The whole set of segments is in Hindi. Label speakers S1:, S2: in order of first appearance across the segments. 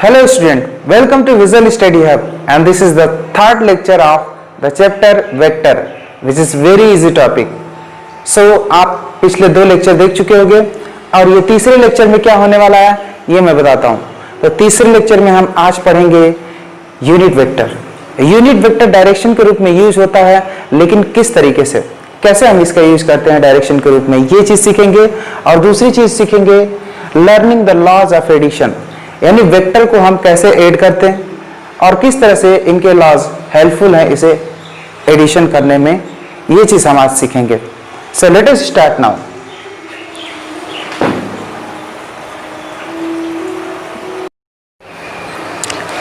S1: Hello student, welcome to Visual Study Hub and this is the third lecture of the chapter Vector which is very easy topic. So आप पिछले दो लेक्चर देख चुके होंगे और ये तीसरे लेक्चर में क्या होने वाला है ये मैं बताता हूँ. तो तीसरे लेक्चर में हम आज पढ़ेंगे unit vector. Unit vector direction के रूप में यूज होता है, लेकिन किस तरीके से, कैसे हम इसका यूज करते हैं डायरेक्शन के रूप में, ये चीज सीखेंगे. और दूसरी चीज सीखेंगे learning the laws of addition, यानी वेक्टर को हम कैसे ऐड करते हैं और किस तरह से इनके लॉज हेल्पफुल हैं इसे एडिशन करने में, ये चीज हम आज सीखेंगे. So let us start now.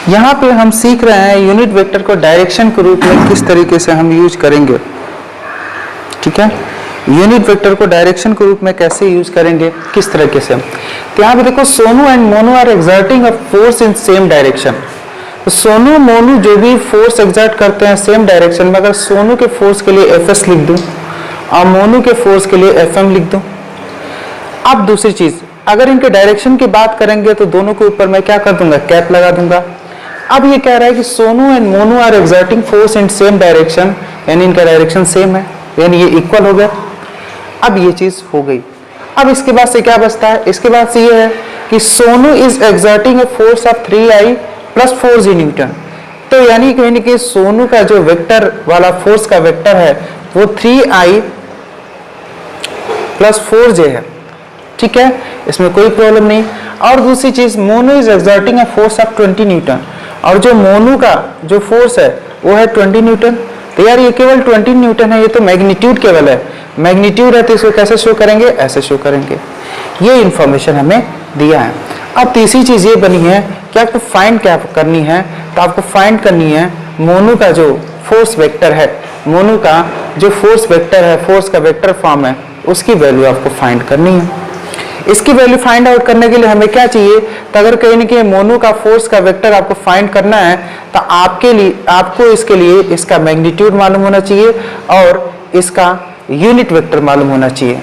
S1: यहां पे हम सीख रहे हैं यूनिट वेक्टर को डायरेक्शन के रूप में किस तरीके से हम यूज करेंगे. ठीक है, यूनिट वेक्टर को डायरेक्शन के रूप में कैसे यूज करेंगे, किस तरीके से. तो यहाँ पे देखो Sonu and Monu are exerting a force in same direction. तो सोनू मोनू जो भी फोर्स एक्सर्ट करते हैं सेम डायरेक्शन में, अगर सोनू के फोर्स के लिए एफएस लिख दूं और मोनू के फोर्स के लिए एफएम लिख दूं. अब दूसरी चीज, अगर इनके डायरेक्शन की बात करेंगे तो दोनों के ऊपर मैं क्या कर दूंगा, कैप लगा दूंगा. अब ये कह रहा है कि Sonu and Monu are exerting force in same direction, यानी इनका डायरेक्शन सेम है, यानी ये इक्वल हो गया. अब ये चीज हो गई. अब इसके बाद से क्या बचता है, इसके बाद से ये है कि Sonu is exerting a force of 3i plus 4j Newton. तो यानी कहीं ना कहीं सोनू का जो वेक्टर वाला फोर्स का वेक्टर है वो 3i प्लस 4j है. ठीक है, इसमें कोई प्रॉब्लम नहीं. और दूसरी चीज, Monu is exerting a force of 20 Newton, और जो मोनू का जो फोर्स है वो है 20 न्यूटन. तो यार ये केवल 20 न्यूटन है, ये तो मैग्नीट्यूड केवल है. मैग्नीट्यूड है तो इसको कैसे शो करेंगे, ऐसे शो करेंगे. ये इंफॉर्मेशन हमें दिया है. अब तीसरी चीज ये बनी है कि आपको फाइंड क्या करनी है. तो आपको फाइंड करनी है मोनू का जो फोर्स वेक्टर है, मोनू का जो फोर्स वेक्टर है, फोर्स का वेक्टर फॉर्म है, उसकी वैल्यू आपको फाइंड करनी है. इसकी वैल्यू फाइंड आउट करने के लिए हमें क्या चाहिए, तो अगर कहीं ना कहीं मोनू का फोर्स का वेक्टर आपको फाइंड करना है तो आपको इसके लिए इसका मैग्नीट्यूड मालूम होना चाहिए और इसका यूनिट वेक्टर मालूम होना चाहिए.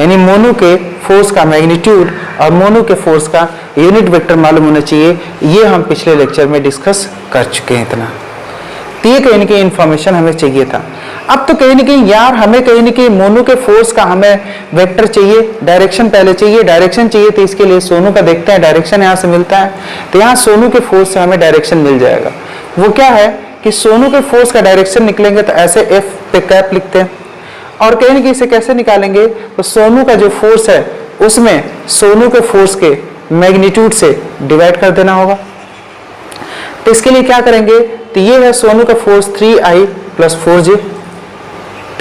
S1: यानी मोनू के फोर्स का मैग्नीट्यूड और मोनू के फोर्स का यूनिट वेक्टर मालूम होना चाहिए. ये हम पिछले लेक्चर में डिस्कस कर चुके हैं. इतना तो ये कहीं ना कहीं इंफॉर्मेशन हमें चाहिए था. अब तो कहीं ना कहीं यार हमें कहीं ना कहीं मोनू के फोर्स का हमें वेक्टर चाहिए, डायरेक्शन पहले चाहिए. डायरेक्शन चाहिए तो इसके लिए सोनू का देखते हैं, डायरेक्शन यहाँ से मिलता है. तो यहाँ सोनू के फोर्स से हमें डायरेक्शन मिल जाएगा. वो क्या है कि सोनू के फोर्स का डायरेक्शन निकलेंगे तो ऐसे एफ पे कैप लिखते हैं. और कहीं ना कहीं इसे कैसे निकालेंगे, तो सोनू का जो फोर्स है उसमें सोनू के फोर्स के मैग्नीट्यूड से डिवाइड कर देना होगा. तो इसके लिए क्या करेंगे, तो ये है सोनू का force 3i plus 4j,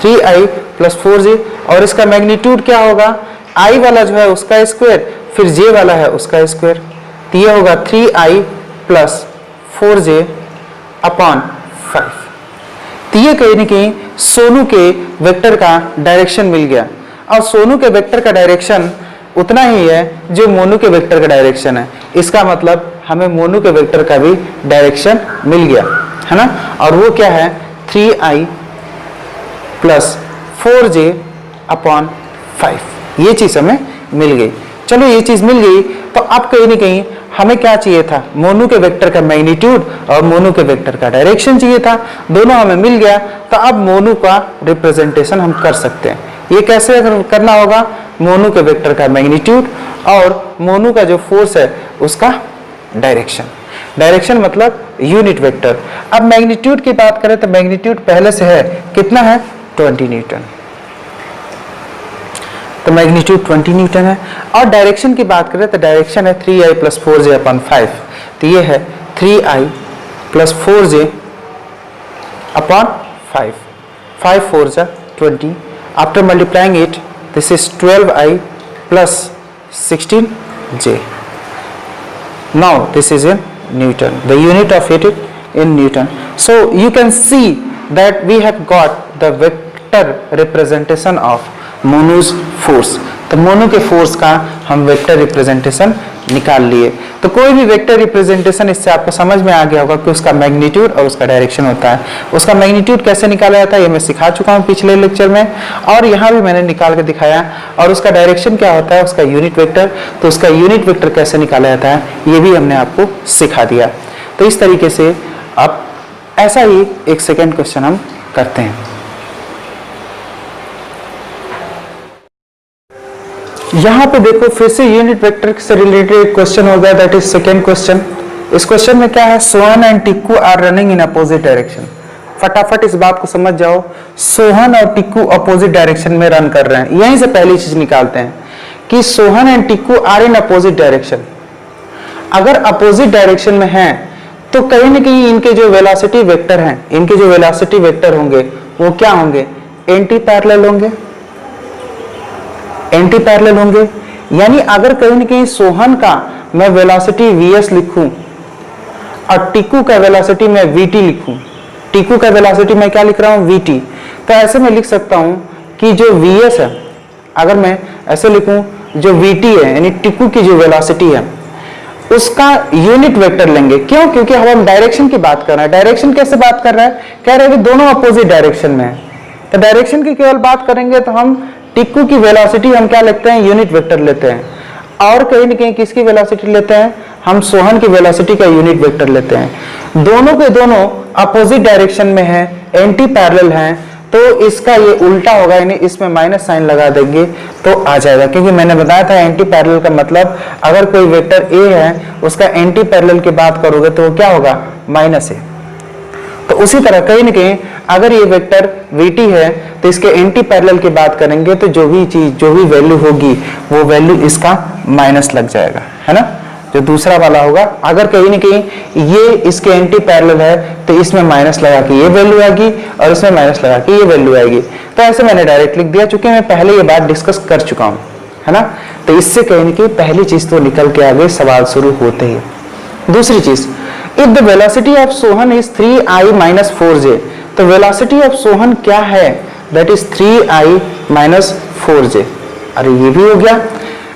S1: 3i plus 4j, और इसका मैग्नीट्यूड क्या होगा, i वाला जो है उसका स्क्वायर, फिर j वाला है उसका स्क्वायर. तो ये होगा 3i प्लस 4j अपॉन 5. तो ये कहीं ना कहीं सोनू के वेक्टर का डायरेक्शन मिल गया. और सोनू के वेक्टर का डायरेक्शन उतना ही है जो मोनू के वेक्टर का डायरेक्शन है. इसका मतलब हमें मोनू के वेक्टर का भी डायरेक्शन मिल गया है ना. और वो क्या है, 3i प्लस 4j अपॉन 5. ये चीज हमें मिल गई. चलो ये चीज मिल गई, तो अब कहीं ना कहीं हमें क्या चाहिए था, मोनू के वेक्टर का मैग्नीट्यूड और मोनू के वेक्टर का डायरेक्शन चाहिए था. दोनों हमें मिल गया. तो अब मोनू का रिप्रेजेंटेशन हम कर सकते हैं. ये कैसे करना होगा, मोनू के वेक्टर का मैग्नीट्यूड और मोनू का जो फोर्स है उसका डायरेक्शन. डायरेक्शन मतलब यूनिट वेक्टर. अब मैग्नीट्यूड की बात करें तो मैग्नीट्यूड पहले से है, कितना है, 20 न्यूटन. तो मैग्नीट्यूड 20 न्यूटन है. और डायरेक्शन की बात करें तो डायरेक्शन है 3i प्लस 4j अपॉन 5. तो ये है 3i प्लस 4j अपॉन 5. 5 4 जा 20. After multiplying it this is 12i plus 16j. Now this is in Newton. The unit of it in Newton. So you can see that we have got the vector representation of Monu's force. तो मोनो के फोर्स का हम वेक्टर रिप्रेजेंटेशन निकाल लिए। तो कोई भी वेक्टर रिप्रेजेंटेशन इससे आपको समझ में आ गया होगा कि उसका मैग्नीट्यूड और उसका डायरेक्शन होता है। उसका मैग्नीट्यूड कैसे निकाला जाता है ये मैं सिखा चुका हूँ पिछले लेक्चर में, और यहाँ भी मैंने निकाल के दिखाया। और उसका डायरेक्शन क्या होता है, उसका यूनिट वेक्टर, तो उसका यूनिट वेक्टर कैसे निकाला जाता है ये भी हमने आपको सिखा दिया। तो इस तरीके से अब ऐसा ही एक सेकेंड क्वेश्चन हम करते हैं। यहां पे देखो फिर से यूनिट वेक्टर से रिलेटेड क्वेश्चन हो गया, दैट इज सेकेंड क्वेश्चन। इस क्वेश्चन में क्या है, Sohan and Tikku are running in opposite direction. फटाफट इस बात को समझ जाओ, सोहन और टिक्कू अपोजिट डायरेक्शन में रन कर रहे हैं। यहीं से पहली चीज निकालते हैं कि Sohan and Tikku are in opposite direction. अगर अपोजिट डायरेक्शन में है तो कहीं ना कहीं इनके जो वेलोसिटी वेक्टर हैं, इनके जो वेलोसिटी वेक्टर होंगे वो क्या होंगे, एंटी पैरेलल होंगे, एंटी पैरेलल होंगे। यानी अगर कहीं ना कहीं सोहन का मैं वेलोसिटी vs लिखूं और टिक्कू का वेलोसिटी मैं vt लिखूं, टिक्कू का वेलोसिटी मैं क्या लिख रहा हूं, vt, तो ऐसे मैं लिख सकता हूं कि जो vs है, अगर मैं ऐसे लिखूं जो vt है यानी टिक्कू की जो वेलोसिटी है उसका यूनिट वेक्टर लेंगे। क्यों, क्योंकि हम डायरेक्शन की बात कर रहे हैं। डायरेक्शन कैसे बात कर रहा है, कह रहे हैं कि दोनों अपोजिट डायरेक्शन में है, तो डायरेक्शन की केवल बात करेंगे तो हम टिक्कू की वेलोसिटी हम क्या लेते हैं, यूनिट वेक्टर लेते हैं। और कहीं ना कहीं किसकी वेलोसिटी लेते हैं, हम सोहन की वेलोसिटी का यूनिट वेक्टर लेते हैं। दोनों के दोनों अपोजिट डायरेक्शन में है, एंटी पैरेलल हैं, तो इसका ये उल्टा होगा, यानी इसमें माइनस साइन लगा देंगे तो आ जाएगा। क्योंकि मैंने बताया था एंटी पैरेलल का मतलब अगर कोई वेक्टर ए है उसका एंटी पैरेलल की बात करोगे तो वो क्या होगा, माइनस ए। तो उसी तरह कहीं ना कहीं अगर ये वेक्टर vt है तो इसके एंटी पैरेलल की बात करेंगे तो जो भी चीज, जो भी वैल्यू होगी वो वैल्यू इसका माइनस लग जाएगा, है ना। जो दूसरा वाला होगा अगर कहीं ना कहीं ये इसके एंटी पैरेलल है तो इसमें माइनस लगा के ये वैल्यू आएगी और इसमें माइनस लगा के ये वैल्यू आएगी। तो ऐसे मैंने डायरेक्ट लिख दिया, चूंकि मैं पहले ये बात डिस्कस कर चुका हूं, है ना। तो इससे कहीं ना कहीं पहली चीज तो निकल के आगे सवाल शुरू होते ही। दूसरी चीज, if the velocity of Sohan is 3i minus 4j, तो वेलोसिटी ऑफ सोहन क्या है, that is 3i minus 4j। अरे ये भी हो गया।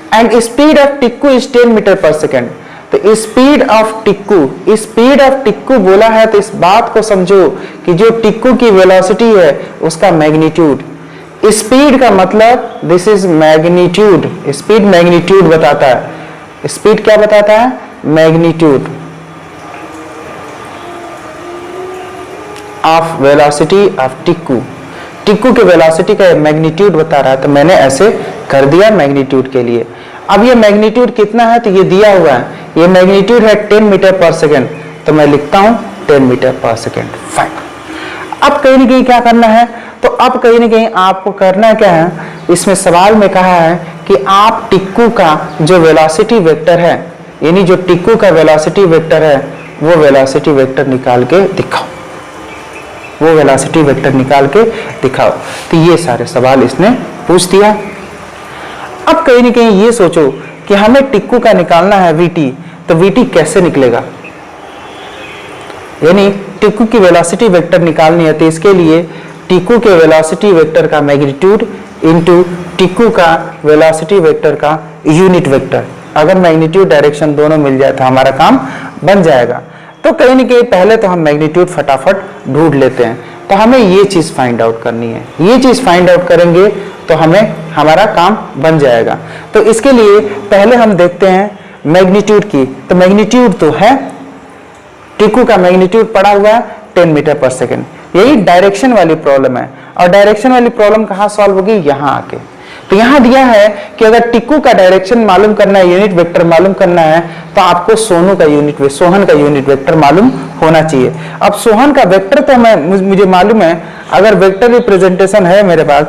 S1: And speed of Tikku is 10 metre per second, तो speed of Tikku, speed of Tikku बोला है तो इस बात को समझो कि जो टिक्कू की वेलोसिटी है उसका मैग्नीट्यूड, स्पीड का मतलब this is magnitude, speed magnitude बताता है। स्पीड क्या बताता है, magnitude of velocity of Tikku, Tikku के वेलोसिटी का मैग्नीट्यूड बता रहा है, तो मैंने ऐसे कर दिया मैग्नीट्यूड के लिए। अब ये मैग्नीट्यूड कितना है, तो ये दिया हुआ है, ये मैग्नीट्यूड है 10 मीटर पर सेकेंड, तो मैं लिखता हूं 10 मीटर पर सेकेंड, फाइन। अब कहीं ना कहीं क्या करना है, तो अब कहीं ना कहीं आपको करना क्या है, इसमें सवाल में कहा है कि आप टिक्कू का जो वेलोसिटी वेक्टर है, यानी जो टिक्कू का वेलोसिटी वेक्टर है वो वेलोसिटी वेक्टर निकाल के दिखाओ, वो वेलोसिटी वेक्टर निकाल के दिखाओ। तो ये सारे सवाल इसने पूछ दिया। अब कहीं ना कहीं ये सोचो कि हमें टिक्कू का निकालना है vt, तो vt कैसे निकलेगा, यानी टिक्कू की वेलोसिटी वेक्टर निकालनी है, तो इसके लिए टिक्कू के वेलोसिटी वेक्टर का मैग्नीट्यूड इनटू टिक्कू का वेलोसिटी वेक्टर का यूनिट वेक्टर, अगर मैग्नीट्यूड डायरेक्शन दोनों मिल जाए तो हमारा काम बन जाएगा। तो कहीं ना कहीं पहले तो हम मैग्नीट्यूड फटाफट ढूंढ लेते हैं, तो हमें ये चीज फाइंड आउट करनी है, ये चीज फाइंड आउट करेंगे तो हमें हमारा काम बन जाएगा। तो इसके लिए पहले हम देखते हैं मैग्नीट्यूड की, तो मैग्नीट्यूड तो है, टिक्कू का मैग्नीट्यूड पड़ा हुआ है 10 मीटर पर सेकेंड, यही डायरेक्शन वाली प्रॉब्लम है। और डायरेक्शन वाली प्रॉब्लम कहाँ सॉल्व होगी, यहाँ आके। तो यहां दिया है कि अगर टिक्कू का डायरेक्शन मालूम करना है, यूनिट वेक्टर मालूम करना है, तो आपको सोहन का यूनिट वेक्टर मालूम होना चाहिए। अब सोहन का वेक्टर तो मुझे मालूम है, अगर वेक्टर रिप्रेजेंटेशन है मेरे पास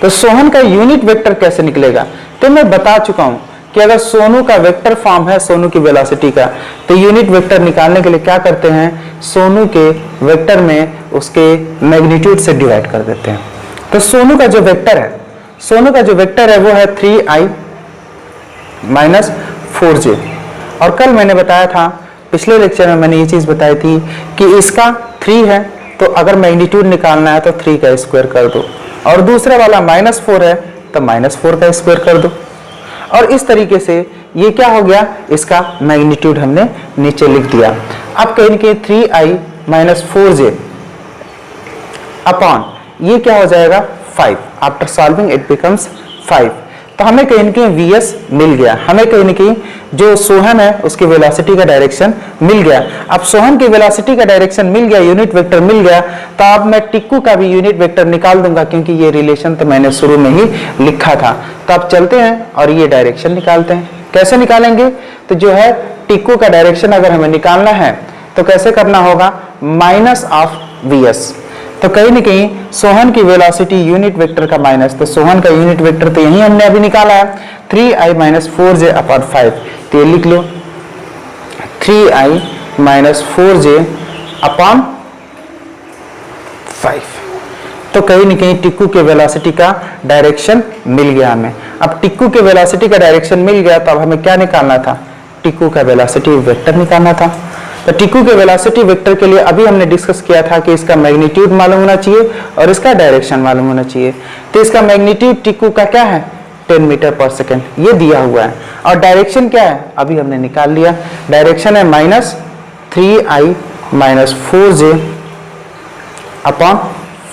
S1: तो सोहन का यूनिट वेक्टर कैसे निकलेगा, तो मैं बता चुका हूं कि अगर सोनू का वेक्टर फॉर्म है सोनू की वेलोसिटी का, तो यूनिट वेक्टर निकालने के लिए क्या करते हैं, सोनू के वेक्टर में उसके मैग्नीट्यूड से डिवाइड कर देते हैं। तो सोनू का जो वेक्टर है, वो है 3i minus 4j। और कल मैंने बताया था, पिछले लेक्चर में मैंने ये चीज बताई थी कि इसका 3 है, तो अगर मैग्नीट्यूड निकालना है तो 3 का स्क्वायर कर दो, और दूसरा वाला -4 है तो -4 का स्क्वायर कर दो। और इस तरीके से ये क्या हो गया, इसका मैग्नीट्यूड हमने नीचे लिख दिया। अब कहेंगे 3i - 4j अपॉन ये क्या हो जाएगा 5। After solving it becomes 5। तो हमें कहीं ना कहीं vs मिल गया, हमें कहीं ना कहीं जो सोहन है उसकी वेलोसिटी का डायरेक्शन मिल गया। अब सोहन की वेलोसिटी का डायरेक्शन मिल गया, यूनिट वेक्टर मिल गया, तो अब मैं टिक्कू का भी यूनिट वेक्टर निकाल दूंगा, क्योंकि ये रिलेशन तो मैंने शुरू में ही लिखा था। तो अब चलते हैं और ये डायरेक्शन निकालते हैं। कैसे निकालेंगे, तो जो है टिक्कू का डायरेक्शन अगर हमें निकालना है तो कैसे करना होगा, माइनस ऑफ vs। तो कहीं ना कहीं सोहन की वेलोसिटी यूनिट वेक्टर का माइनस, तो सोहन का यूनिट वेक्टर तो यही हमने अभी निकाला है 3i - 4j अपॉन 5। तो ये लिख लो 3i - 4j अपॉन 5। तो कहीं ना कहीं टिक्कू के वेलोसिटी का डायरेक्शन मिल गया हमें। अब टिक्कू के वेलोसिटी का डायरेक्शन मिल गया तो अब हमें क्या निकालना था, टिक्कू का वेलोसिटी वेक्टर निकालना था। तो टिक्कू के वेलोसिटी वेक्टर के लिए अभी हमने डिस्कस किया था कि इसका मैग्नीट्यूड मालूम होना चाहिए और इसका डायरेक्शन मालूम होना चाहिए। तो इसका मैग्नीट्यूड टिक्कू का क्या है, 10 मीटर पर सेकेंड, ये दिया हुआ है। और डायरेक्शन क्या है, अभी हमने निकाल लिया, डायरेक्शन है -3i - 4j अपॉन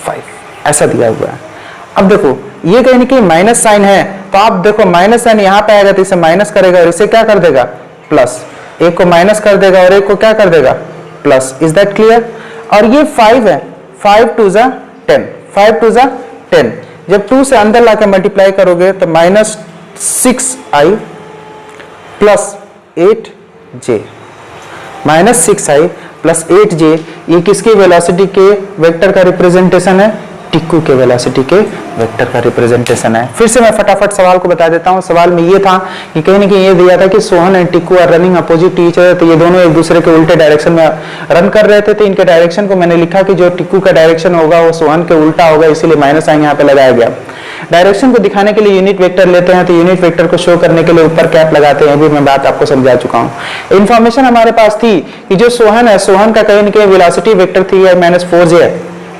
S1: 5, ऐसा दिया हुआ है। अब देखो ये कहीं कि माइनस साइन है, तो आप देखो माइनस साइन यहाँ पे आएगा तो इसे माइनस करेगा और इसे क्या कर देगा, प्लस। एक को माइनस कर देगा और एक को क्या कर देगा, प्लस। Is that clear. और ये 5 है, 5 2 ज़ा 10, 5 2 ज़ा 10। जब 2 से अंदर लाके मल्टीप्लाई करोगे तो -6i plus 8j, -6i plus 8j, ये किसकी वेलोसिटी के वेक्टर का रिप्रेजेंटेशन है, टिक्कू के वेलोसिटी के वेक्टर का रिप्रेजेंटेशन है। फिर से मैं फटाफट सवाल को बता देता हूं। सवाल में ये था कि कहीं ना कहीं ये दिया था कि Sohan and Tikku are running opposite to each other, तो ये दोनों एक दूसरे के उल्टे डायरेक्शन में रन कर रहे थे। तो इनके डायरेक्शन को मैंने लिखा कि जो टिक्कू का डायरेक्शन होगा वो सोहन के उल्टा होगा, इसीलिए माइनस साइन यहाँ पे लगाया गया। डायरेक्शन को दिखाने के लिए यूनिट वेक्टर लेते हैं, तो यूनिट वेक्टर को शो करने के लिए ऊपर कैप लगाते हैं, भी मैं बात आपको समझा चुका हूँ। इन्फॉर्मेशन हमारे पास थी कि जो सोहन है, सोहन का कहीं ना कहीं वेलोसिटी वेक्टर 3i - 4j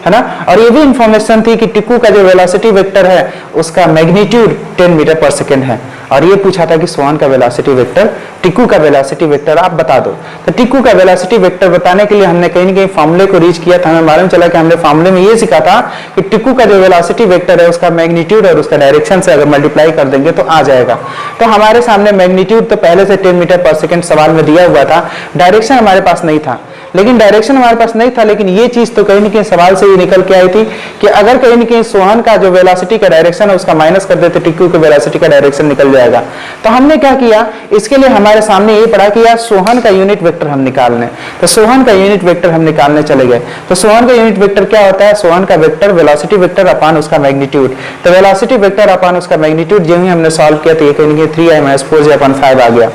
S1: है ना, और ये भी इंफॉर्मेशन थी कि टिक्कू का जो वेलोसिटी वेक्टर है उसका मैग्नीट्यूड 10 मीटर पर सेकेंड है। और ये पूछा था कि सोहन का वेलोसिटी वेक्टर, टिक्कू का वेलोसिटी वेक्टर आप बता दो। तो टिक्कू का वेलोसिटी वेक्टर बताने के लिए हमने कहीं ना कहीं फॉर्मूले को रीच किया था। हमें मालूम चला कि हमने फॉर्मूले में ये सीखा था कि टिक्कू का जो वेलोसिटी वेक्टर है उसका मैग्नीट्यूड और उसका डायरेक्शन से अगर मल्टीप्लाई कर देंगे तो आ जाएगा। तो हमारे सामने मैग्नीट्यूड तो पहले से 10 मीटर पर सेकेंड सवाल में दिया हुआ था, डायरेक्शन हमारे पास नहीं था। लेकिन डायरेक्शन हमारे पास नहीं था, लेकिन ये चीज तो कहीं ना कहीं सवाल से ही निकल के आई थी कि अगर कहीं ना कहीं सोहन का जो वेलोसिटी का डायरेक्शन है उसका माइनस कर देते, टिक्कू के वेलोसिटी का डायरेक्शन निकल जाएगा। तो हमने क्या किया, इसके लिए हमारे सामने ये पड़ा कि यार सोहन का यूनिट वेक्टर हम निकालने, तो सोहन का यूनिट वेक्टर हम निकालने चले गए। तो सोहन का यूनिट वेक्टर क्या होता है, सोहन का वेक्टर वेलोसिटी वेक्टर अपान उसका मैग्नीट्यूड। तो वेलोसिटी वेक्टर अपान उसका मैग्नीट्यूड जो ही हमने सॉल्व किया तो ये कहीं ना कहीं 3i - 4j अपॉन 5 आ गया।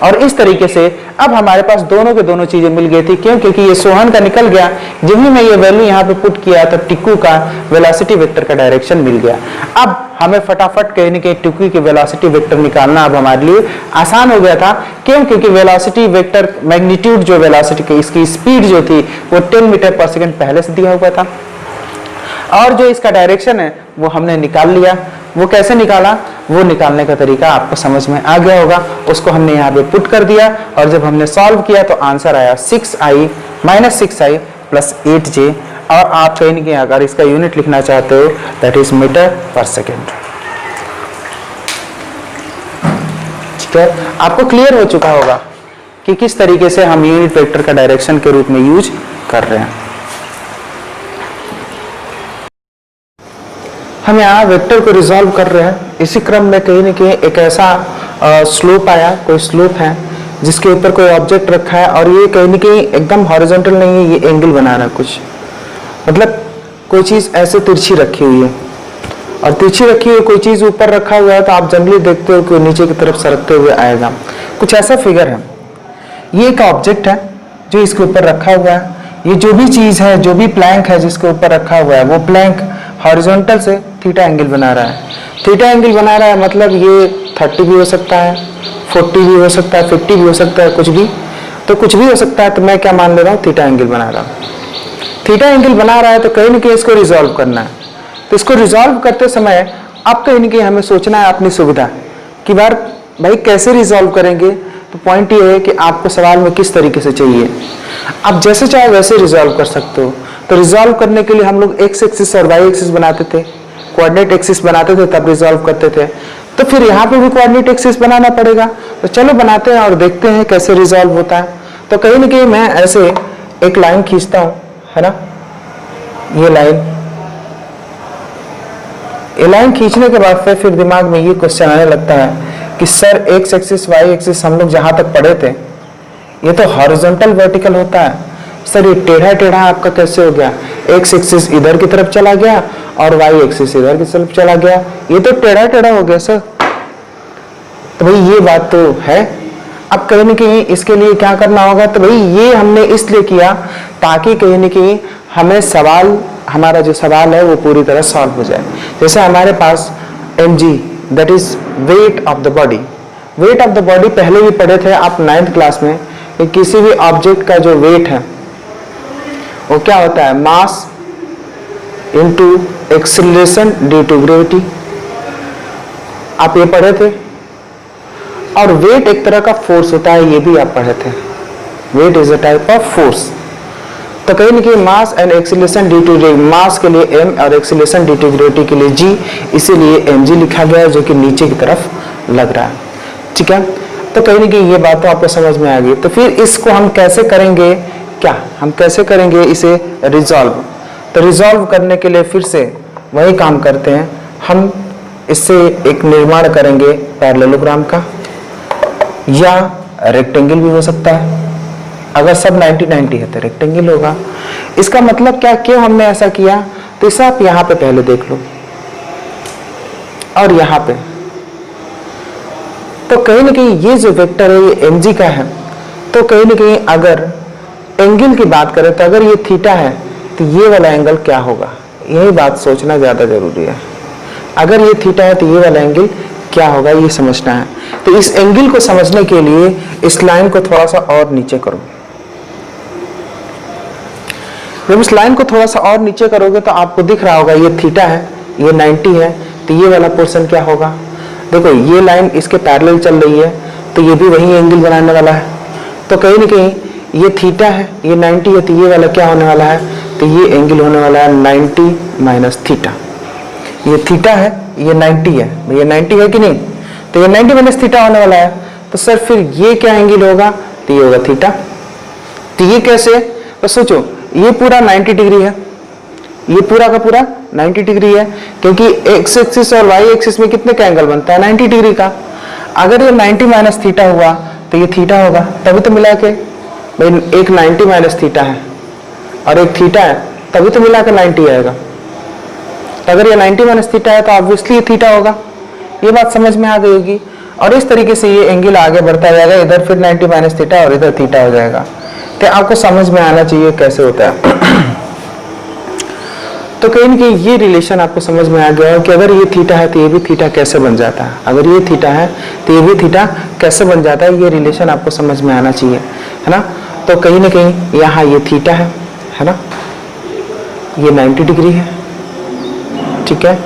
S1: और इस तरीके से अब हमारे पास दोनों के दोनों चीजें मिल गई थी। क्यों, क्योंकि ये सोहन का निकल गया, जब ही मैं ये वैल्यू यहाँ पे पुट किया तो टिक्कू का वेलोसिटी वेक्टर का डायरेक्शन मिल गया। अब हमें फटाफट कहीं ना कहीं टिक्कू की वेलोसिटी वेक्टर निकालना अब हमारे लिए आसान हो गया था। क्यों, क्योंकि वेलोसिटी वेक्टर मैग्नीट्यूड जो वेलोसिटी की इसकी स्पीड जो थी वो 10 मीटर पर सेकेंड पहले से दिया हुआ था, और जो इसका डायरेक्शन है वो हमने निकाल लिया। वो कैसे निकाला, वो निकालने का तरीका आपको समझ में आ गया होगा। उसको हमने यहाँ पे पुट कर दिया और जब हमने सॉल्व किया तो आंसर आया 6i - 6i प्लस 8j। और आप कहीं ना कहीं अगर इसका यूनिट लिखना चाहते हो that is metre per second. ठीक है, आपको क्लियर हो चुका होगा कि किस तरीके से हम यूनिट वेक्टर का डायरेक्शन के रूप में यूज कर रहे हैं। हम यहाँ वेक्टर को रिजॉल्व कर रहे हैं, इसी क्रम में कहीं ना कहीं एक ऐसा स्लोप आया, कोई स्लोप है जिसके ऊपर कोई ऑब्जेक्ट रखा है और ये कहीं ना कहीं एकदम हॉरिजॉन्टल नहीं है, ये एंगल बना रहा है कुछ, मतलब कोई चीज़ ऐसे तिरछी रखी हुई है और तिरछी रखी हुई कोई चीज़ ऊपर रखा हुआ है तो आप जनरली देखते हो कि नीचे की तरफ सरकते हुए आएगा। कुछ ऐसा फिगर है, ये एक ऑब्जेक्ट है जो इसके ऊपर रखा हुआ है। ये जो भी चीज़ है, जो भी प्लैंक है जिसके ऊपर रखा हुआ है, वो प्लैंक हॉरिजॉन्टल से थीटा एंगल बना रहा है। थीटा एंगल बना रहा है मतलब ये 30 भी हो सकता है, 40 भी हो सकता है, 50 भी हो सकता है, कुछ भी, तो कुछ भी हो सकता है। तो मैं क्या मान ले रहा हूँ, थीटा एंगल बना रहा हूँ। थीटा एंगल बना रहा है तो कहीं ना कहीं इसको रिजॉल्व करना है। तो इसको रिजॉल्व करते समय अब कहीं ना कहीं हमें सोचना है अपनी सुविधा कि बार भाई कैसे रिजॉल्व करेंगे। तो पॉइंट ये है कि आपको सवाल में किस तरीके से चाहिए, आप जैसे चाहे वैसे रिजॉल्व कर सकते हो। तो रिजॉल्व करने के लिए हम लोग एक्स एक्सिस और वाई एक्सिस बनाते थे, कोऑर्डिनेट एक्सिस बनाते थे, तब रिजॉल्व करते थे। तो फिर यहाँ पे भी कोऑर्डिनेट एक्सिस बनाना पड़ेगा। तो चलो बनाते हैं और देखते हैं कैसे रिजॉल्व होता है। तो कहीं ना कहीं मैं ऐसे एक लाइन खींचता हूँ, है ना, ये लाइन खींचने के बाद फिर दिमाग में ये क्वेश्चन आने लगता है कि sir x axis y axis हम लोग जहां तक पढ़े थे ये तो हॉरिजॉन्टल वर्टिकल होता है, सर ये टेढ़ा टेढ़ा आपका कैसे हो गया? एक्स एक्सिस इधर की तरफ चला गया और वाई एक्सिस इधर की तरफ चला गया, ये तो टेढ़ा टेढ़ा हो गया सर। तो भाई ये बात तो है। अब कहीं ना कहीं इसके लिए क्या करना होगा? तो भाई ये हमने इसलिए किया ताकि कहीं ना कहीं हमें सवाल, हमारा जो सवाल है वो पूरी तरह सॉल्व हो जाए। जैसे हमारे पास mg that is weight of the body. Weight of the body पहले भी पढ़े थे आप 9th क्लास में कि किसी भी ऑब्जेक्ट का जो वेट है वो क्या होता है? Mass into acceleration due to gravity, आप ये पढ़े थे। और वेट एक तरह का फोर्स होता है, ये भी आप पढ़े थे। Weight is a type of force. तो कहीं ना कहीं mass and acceleration due to gravity, mass के लिए m और एक्सीलरेशन ड्यू टू ग्रेविटी के लिए g, इसीलिए mg लिखा गया है जो कि नीचे की तरफ लग रहा है। ठीक है, तो कहीं ना कहीं ये बात तो आपको समझ में आ गई। तो फिर इसको हम कैसे करेंगे, क्या हम कैसे करेंगे इसे रिजॉल्व? तो रिजॉल्व करने के लिए फिर से वही काम करते हैं, हम इससे एक निर्माण करेंगे पैरेललोग्राम का, या रेक्टेंगल भी हो सकता है। अगर सब 90-90 है तो रेक्टेंगल होगा। इसका मतलब क्या, क्यों हमने ऐसा किया? तो इसे आप यहां पे पहले देख लो और यहां पे, तो कहीं ना कहीं ये जो वेक्टर है ये mg का है। तो कहीं ना कहीं अगर एंगल की बात करें तो अगर ये थीटा है तो ये वाला एंगल क्या होगा, यही बात सोचना ज्यादा जरूरी है। अगर ये थीटा है तो ये वाला एंगल क्या होगा, ये समझना है। तो इस एंगल को समझने के लिए इस लाइन को थोड़ा सा और नीचे करो। जब इस लाइन को थोड़ा सा और नीचे करोगे तो आपको दिख रहा होगा ये थीटा है, ये 90 है, तो ये वाला पोर्शन क्या होगा? देखो ये लाइन इसके पैरेलल चल रही है तो ये भी वही एंगल बनाने वाला है। तो कहीं ना कहीं ये थीटा है, ये 90 है, तो ये वाला क्या होने वाला है? तो ये एंगल होने वाला है 90 माइनस थीटा। ये थीटा है, ये 90 है, ये 90 है कि नहीं? तो ये 90 माइनस थीटा होने वाला है। तो सर फिर ये क्या एंगल होगा? तो ये होगा थीटा। तो ये कैसे? तो सोचो ये पूरा 90 डिग्री है, ये पूरा का पूरा 90 डिग्री है, क्योंकि एक्स एक्सिस और वाई एक्सिस में कितने का एंगल बनता है? 90 डिग्री का। अगर ये 90 माइनस थीटा हुआ तो ये थीटा होगा, तभी तो मिला के भाई एक 90 माइनस थीटा है और एक थीटा है, तभी तो मिला के 90 आएगा। तो अगर ये 90 माइनस थीटा है तो ऑब्वियसली ये थीटा होगा। ये बात समझ में आ गई होगी। और इस तरीके से ये एंगल आगे बढ़ता जाएगा, इधर फिर 90 माइनस थीटा और इधर थीटा हो जाएगा। तो आपको समझ में आना चाहिए कैसे होता है। तो कहीं ना कहीं ये रिलेशन आपको समझ में आ गया है कि अगर ये थीटा है तो ये भी थीटा कैसे बन जाता है, अगर ये थीटा है तो ये भी थीटा कैसे बन जाता है, ये रिलेशन आपको समझ में आना चाहिए, है ना। तो कहीं ना कहीं यहाँ ये थीटा है ना, ये 90 डिग्री है, ठीक है।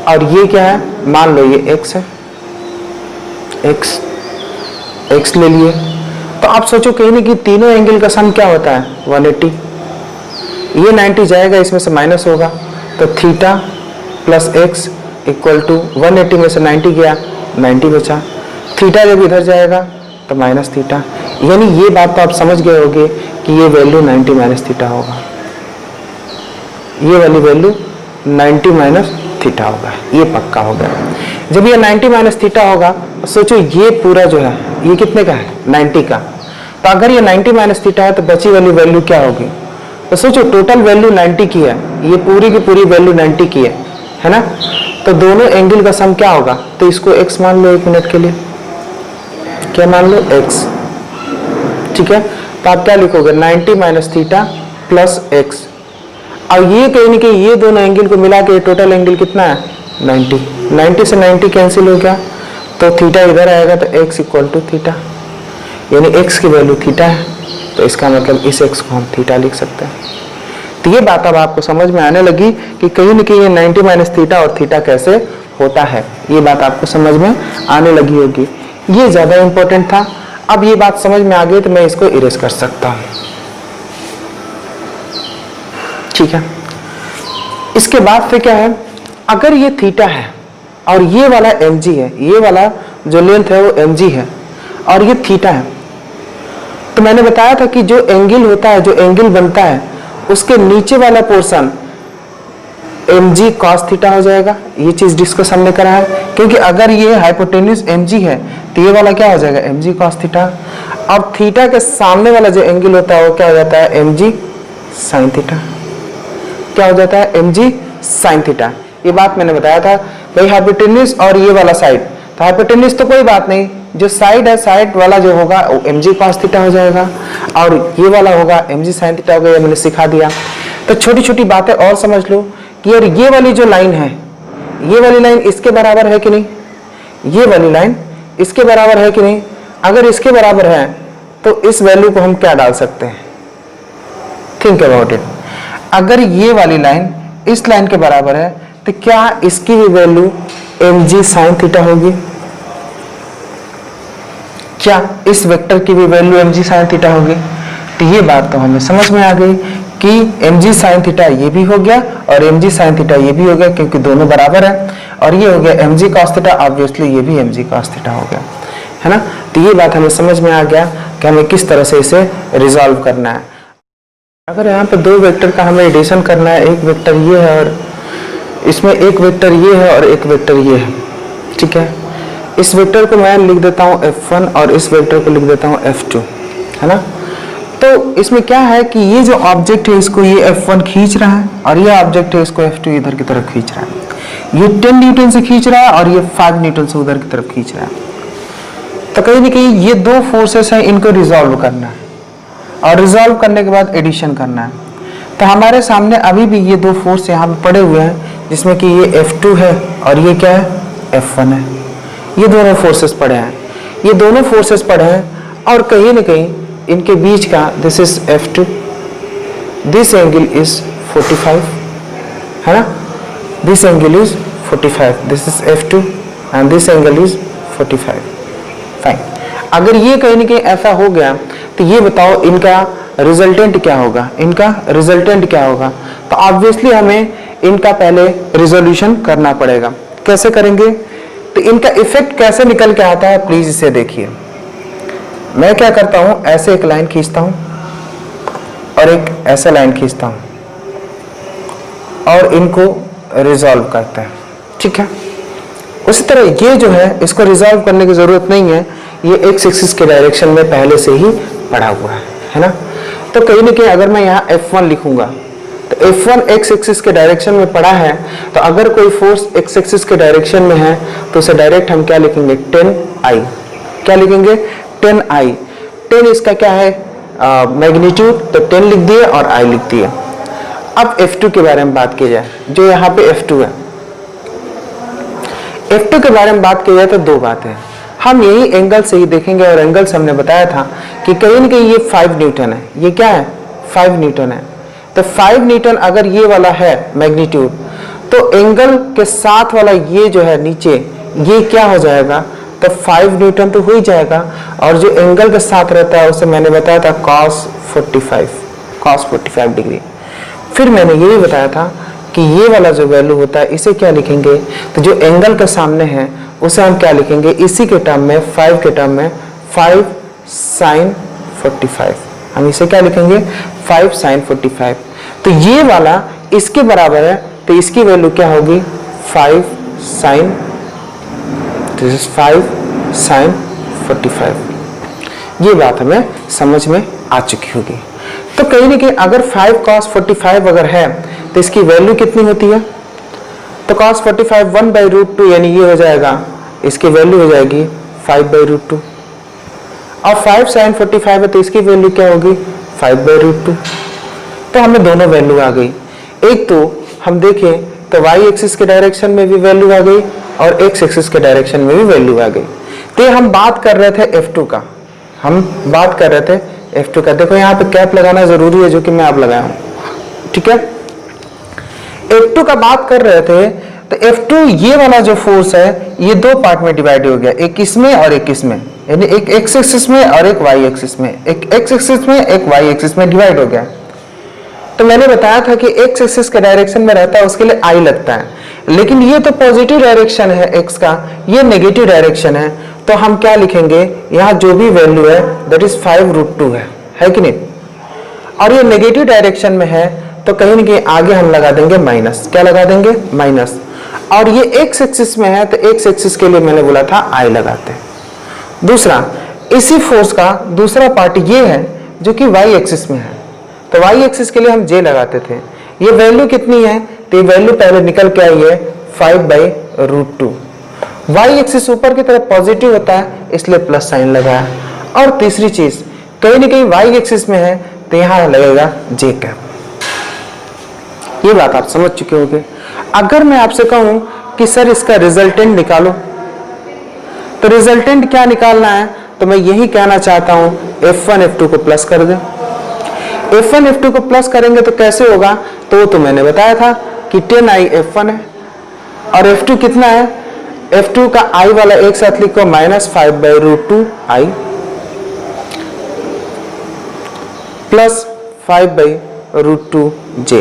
S1: और ये क्या है, मान लो ये x है, x ले लिए। तो आप सोचो कहीं ना कहीं तीनों एंगल का सम क्या होता है 180। ये 90 जाएगा, इसमें से माइनस होगा, तो theta plus x equal to 180 में से 90 गया, 90 बचा। थीटा जब इधर जाएगा तो माइनस थीटा, यानी ये बात तो आप समझ गए होंगे कि ये वैल्यू 90 माइनस थीटा होगा, ये वाली वैल्यू 90 माइनस थीटा होगा, ये पक्का होगा। जब ये 90 माइनस थीटा होगा, सोचो ये पूरा जो है ये कितने का है 90 का, तो अगर ये 90 माइनस थीटा है तो बची वाली वैल्यू क्या होगी। तो सोचो टोटल वैल्यू 90 की है, ये पूरी की पूरी वैल्यू 90 की है ना। तो दोनों एंगल का सम क्या होगा, तो इसको x मान लो 1 मिनट के लिए, क्या मान लो x, ठीक है। तो आप क्या लिखोगे 90 माइनस थीटा प्लस एक्स। और ये कहीं ना कहीं ये दोनों एंगल को मिला के टोटल एंगल कितना है 90, 90 से 90 कैंसिल हो गया, तो थीटा इधर आएगा, तो x इक्वल टू थीटा, यानी x की वैल्यू थीटा है, तो इसका मतलब इस x को हम थीटा लिख सकते हैं। तो ये बात अब आपको समझ में आने लगी कि कहीं न कहीं ये 90 माइनस थीटा और थीटा कैसे होता है, ये बात आपको समझ में आने लगी होगी। ये ज्यादा इंपॉर्टेंट था। अब ये बात समझ में आ गई तो मैं इसको इरेज कर सकता हूं, ठीक है। इसके बाद फिर क्या है, अगर ये थीटा है और ये वाला mg है, ये वाला जो लेंथ है वो mg है और ये थीटा है, तो मैंने बताया था कि जो एंगल होता है, जो एंगल बनता है, उसके नीचे वाला पोर्शन mg cos थीटा हो जाएगा। ये चीज डिस्कस हमने करा है, क्योंकि अगर ये हाइपोटेन्यूज mg है तो ये वाला क्या हो जाएगा, mg cos थीटा। अब थीटा के सामने वाला जो एंगल होता है वो क्या हो जाता है, mg sin थीटा। क्या हो जाता है, mg sin थीटा। ये बात मैंने बताया था भाई, हाइपोटेन्यूज और ये वाला साइड, तो हाइपोटेन्यूज तो कोई बात नहीं, जो साइड है साइड वाला जो होगा वो mg cos थीटा हो जाएगा और ये वाला होगा mg sin थीटा होगा। ये मैंने सिखा दिया। तो छोटी छोटी बातें और समझ लो कि यार ये वाली जो लाइन है, ये वाली लाइन इसके बराबर है कि नहीं, ये वाली लाइन इसके बराबर है कि नहीं। अगर इसके बराबर है तो इस वैल्यू को हम क्या डाल सकते हैं, थिंक अबाउट इट। अगर ये वाली लाइन इस लाइन के बराबर है तो क्या इसकी भी वैल्यू mg sin थीटा होगी, क्या इस वेक्टर की भी वैल्यू mg sin थीटा होगी। तो ये बात तो हमें समझ में आ गई कि mg sin थीटा ये भी हो गया और mg sin थीटा ये भी हो गया, क्योंकि दोनों बराबर है। और ये हो गया mg cos थीटा, ऑब्वियसली ये भी mg cos थीटा हो गया, है ना। तो ये बात हमें समझ में आ गया कि हमें किस तरह से इसे रिजॉल्व करना है। अगर यहाँ पे दो वेक्टर का हमें एडिशन करना है, एक वेक्टर ये है और इसमें एक वेक्टर ये है और एक वेक्टर ये है, ठीक है। इस वेक्टर को मैं लिख देता हूँ f1 और इस वेक्टर को लिख देता हूँ f2, है ना। तो इसमें क्या है कि ये जो ऑब्जेक्ट है इसको ये f1 खींच रहा है और ये ऑब्जेक्ट है इसको f2 इधर की तरफ खींच रहा है। ये 10 न्यूटन से खींच रहा है और ये 5 न्यूटन से उधर की तरफ खींच रहा है। तो कहीं ना कहीं ये दो फोर्सेस हैं, इनको रिजॉल्व करना है और रिजॉल्व करने के बाद एडिशन करना है। तो हमारे सामने अभी भी ये दो फोर्स यहाँ पे पड़े हुए हैं, जिसमें कि ये F2 है और ये क्या है, F1 है। ये दोनों फोर्सेस पड़े हैं, ये दोनों फोर्सेस पड़े हैं और कहीं ना कहीं इनके बीच का this is F2, this angle is 45, है ना। This angle is 45, this is F2 and this angle is 45, fine. अगर ये कहीं ना कहीं ऐसा हो गया तो ये बताओ इनका रिजल्टेंट क्या होगा, इनका रिजल्टेंट क्या होगा। तो ऑब्वियसली हमें इनका पहले रिजोल्यूशन करना पड़ेगा। कैसे करेंगे, तो इनका इफेक्ट कैसे निकल के आता है, प्लीज इसे देखिए। मैं क्या करता हूं, ऐसे एक लाइन खींचता हूं और एक ऐसा लाइन खींचता हूं और इनको रिजॉल्व करते हैं, ठीक है। उसी तरह ये जो है इसको रिजॉल्व करने की जरूरत नहीं है, ये एक्स एक्सिस के डायरेक्शन में पहले से ही पड़ा हुआ है ना। तो कहीं ना कहीं अगर मैं यहाँ F1 लिखूंगा तो F1 एक्स एक्सिस के डायरेक्शन में पड़ा है, तो अगर कोई फोर्स एक्स एक्सिस के डायरेक्शन में है तो उसे डायरेक्ट हम क्या लिखेंगे, 10I। क्या लिखेंगे, 10I। 10 इसका क्या है, मैग्नीट्यूड, तो 10 लिख दिए और I लिख दिए। अब F2 के बारे में बात की जाए, जो यहाँ पे F2 है। F2 के बारे में बात की जाए तो दो बातें हैं, हम यही एंगल से ही देखेंगे और एंगल से हमने बताया था कि कहीं ना कहीं ये 5 न्यूटन है। ये क्या है, 5 न्यूटन है। तो 5 न्यूटन अगर ये वाला है मैग्नीट्यूड, तो एंगल के साथ वाला ये जो है नीचे, ये क्या हो जाएगा, तो 5 न्यूटन तो हो ही जाएगा। और जो एंगल के साथ रहता है उसे मैंने बताया था cos 45 डिग्री। फिर मैंने ये भी बताया था कि ये वाला जो वैल्यू होता है इसे क्या लिखेंगे, तो जो एंगल के सामने है उसे हम क्या लिखेंगे, इसी के टर्म में 5 के टर्म में 5 sin 45, हम इसे क्या लिखेंगे, 5 sin 45। तो ये वाला इसके बराबर है, तो इसकी वैल्यू क्या होगी, 5 sin, दिस इज 5 sin 45। ये बात हमें समझ में आ चुकी होगी। तो कहीं ना कहीं अगर 5 cos 45 अगर है तो इसकी वैल्यू कितनी होती है, तो cos 45 1/√2, यानी ये हो जाएगा, इसकी वैल्यू हो जाएगी 5/√2। और 5 sin 45 है तो इसकी वैल्यू क्या होगी, 5/√2। तो हमें दोनों वैल्यू आ गई। एक तो हम देखें तो y एक्सिस के डायरेक्शन में भी वैल्यू आ गई और x एक्सिस के डायरेक्शन में भी वैल्यू आ गई। तो हम बात कर रहे थे F2 का, हम बात कर रहे थे F2 का। देखो यहाँ पे कैप लगाना जरूरी है, जो कि मैं अब लगाया हूँ, ठीक है। F2 का बात कर रहे थे, तो F2 ये वाला जो फोर्स है ये दो पार्ट में डिवाइड हो गया, एक इसमें और एक इसमें, यानी एक एक्स एक्सिस में और एक वाई एक्सिस में, एक एक्स एक्सिस में एक वाई एक्सिस में डिवाइड हो गया। तो मैंने बताया था कि एक्स एक्सिस के डायरेक्शन में रहता है उसके लिए आई लगता है, लेकिन ये तो पॉजिटिव डायरेक्शन है एक्स का, ये नेगेटिव डायरेक्शन है, तो हम क्या लिखेंगे, यहाँ जो भी वैल्यू है दैट इज 5√2 है कि नहीं, और ये नेगेटिव डायरेक्शन में है तो कहीं ना कहीं आगे हम लगा देंगे माइनस, क्या लगा देंगे, माइनस, और ये एक्स एक्सिस में है तो एक्स एक्सिस के लिए मैंने बोला था आई लगाते हैं। दूसरा, इसी फोर्स का दूसरा पार्ट ये है जो कि वाई एक्सिस में है, तो वाई एक्सिस के लिए हम जे लगाते थे। ये वैल्यू कितनी है, तो ये वैल्यू पहले निकल के आई है 5/√2। वाई एक्सिस ऊपर की तरफ पॉजिटिव होता है इसलिए प्लस साइन लगाया, और तीसरी चीज कहीं ना कहीं वाई एक्सिस में है तो यहां लगेगा जे कैप। ये बात आप समझ चुके होंगे। अगर मैं आपसे कहूं कि सर इसका रिजल्टेंट निकालो, तो रिजल्टेंट क्या निकालना है, तो मैं यही कहना चाहता हूं F1 F2 को प्लस कर दें। F1 F2 को प्लस करेंगे तो कैसे होगा, तो मैंने बताया था कि 10i F1 है और F2 कितना है, F2 का i वाला एक साथ लिखो -5/√2 i प्लस 5/√2 j।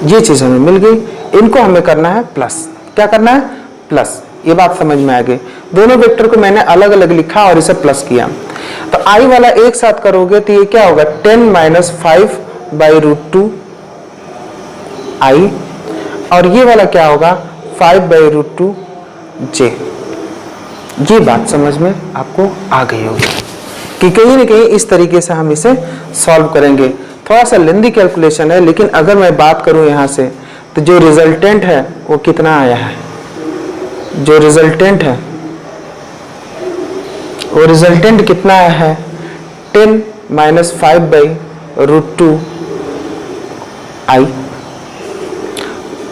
S1: ये चीज हमें मिल गई, इनको हमें करना है प्लस। क्या करना है, प्लस। ये बात समझ में आ गई। दोनों वेक्टर को मैंने अलग अलग लिखा और इसे प्लस किया। तो i वाला एक साथ करोगे तो ये क्या होगा, 10 - 5/√2 i, और ये वाला क्या होगा 5/√2 j। ये बात समझ में आपको आ गई होगी कि कहीं ना कहीं इस तरीके से हम इसे सॉल्व करेंगे। थोड़ा सा लेंदी कैलकुलेशन है, लेकिन अगर मैं बात करूं यहां से तो जो रिजल्टेंट है वो कितना आया है, जो रिजल्टेंट है वो रिजल्टेंट कितना आया है, 10 - 5/√2 i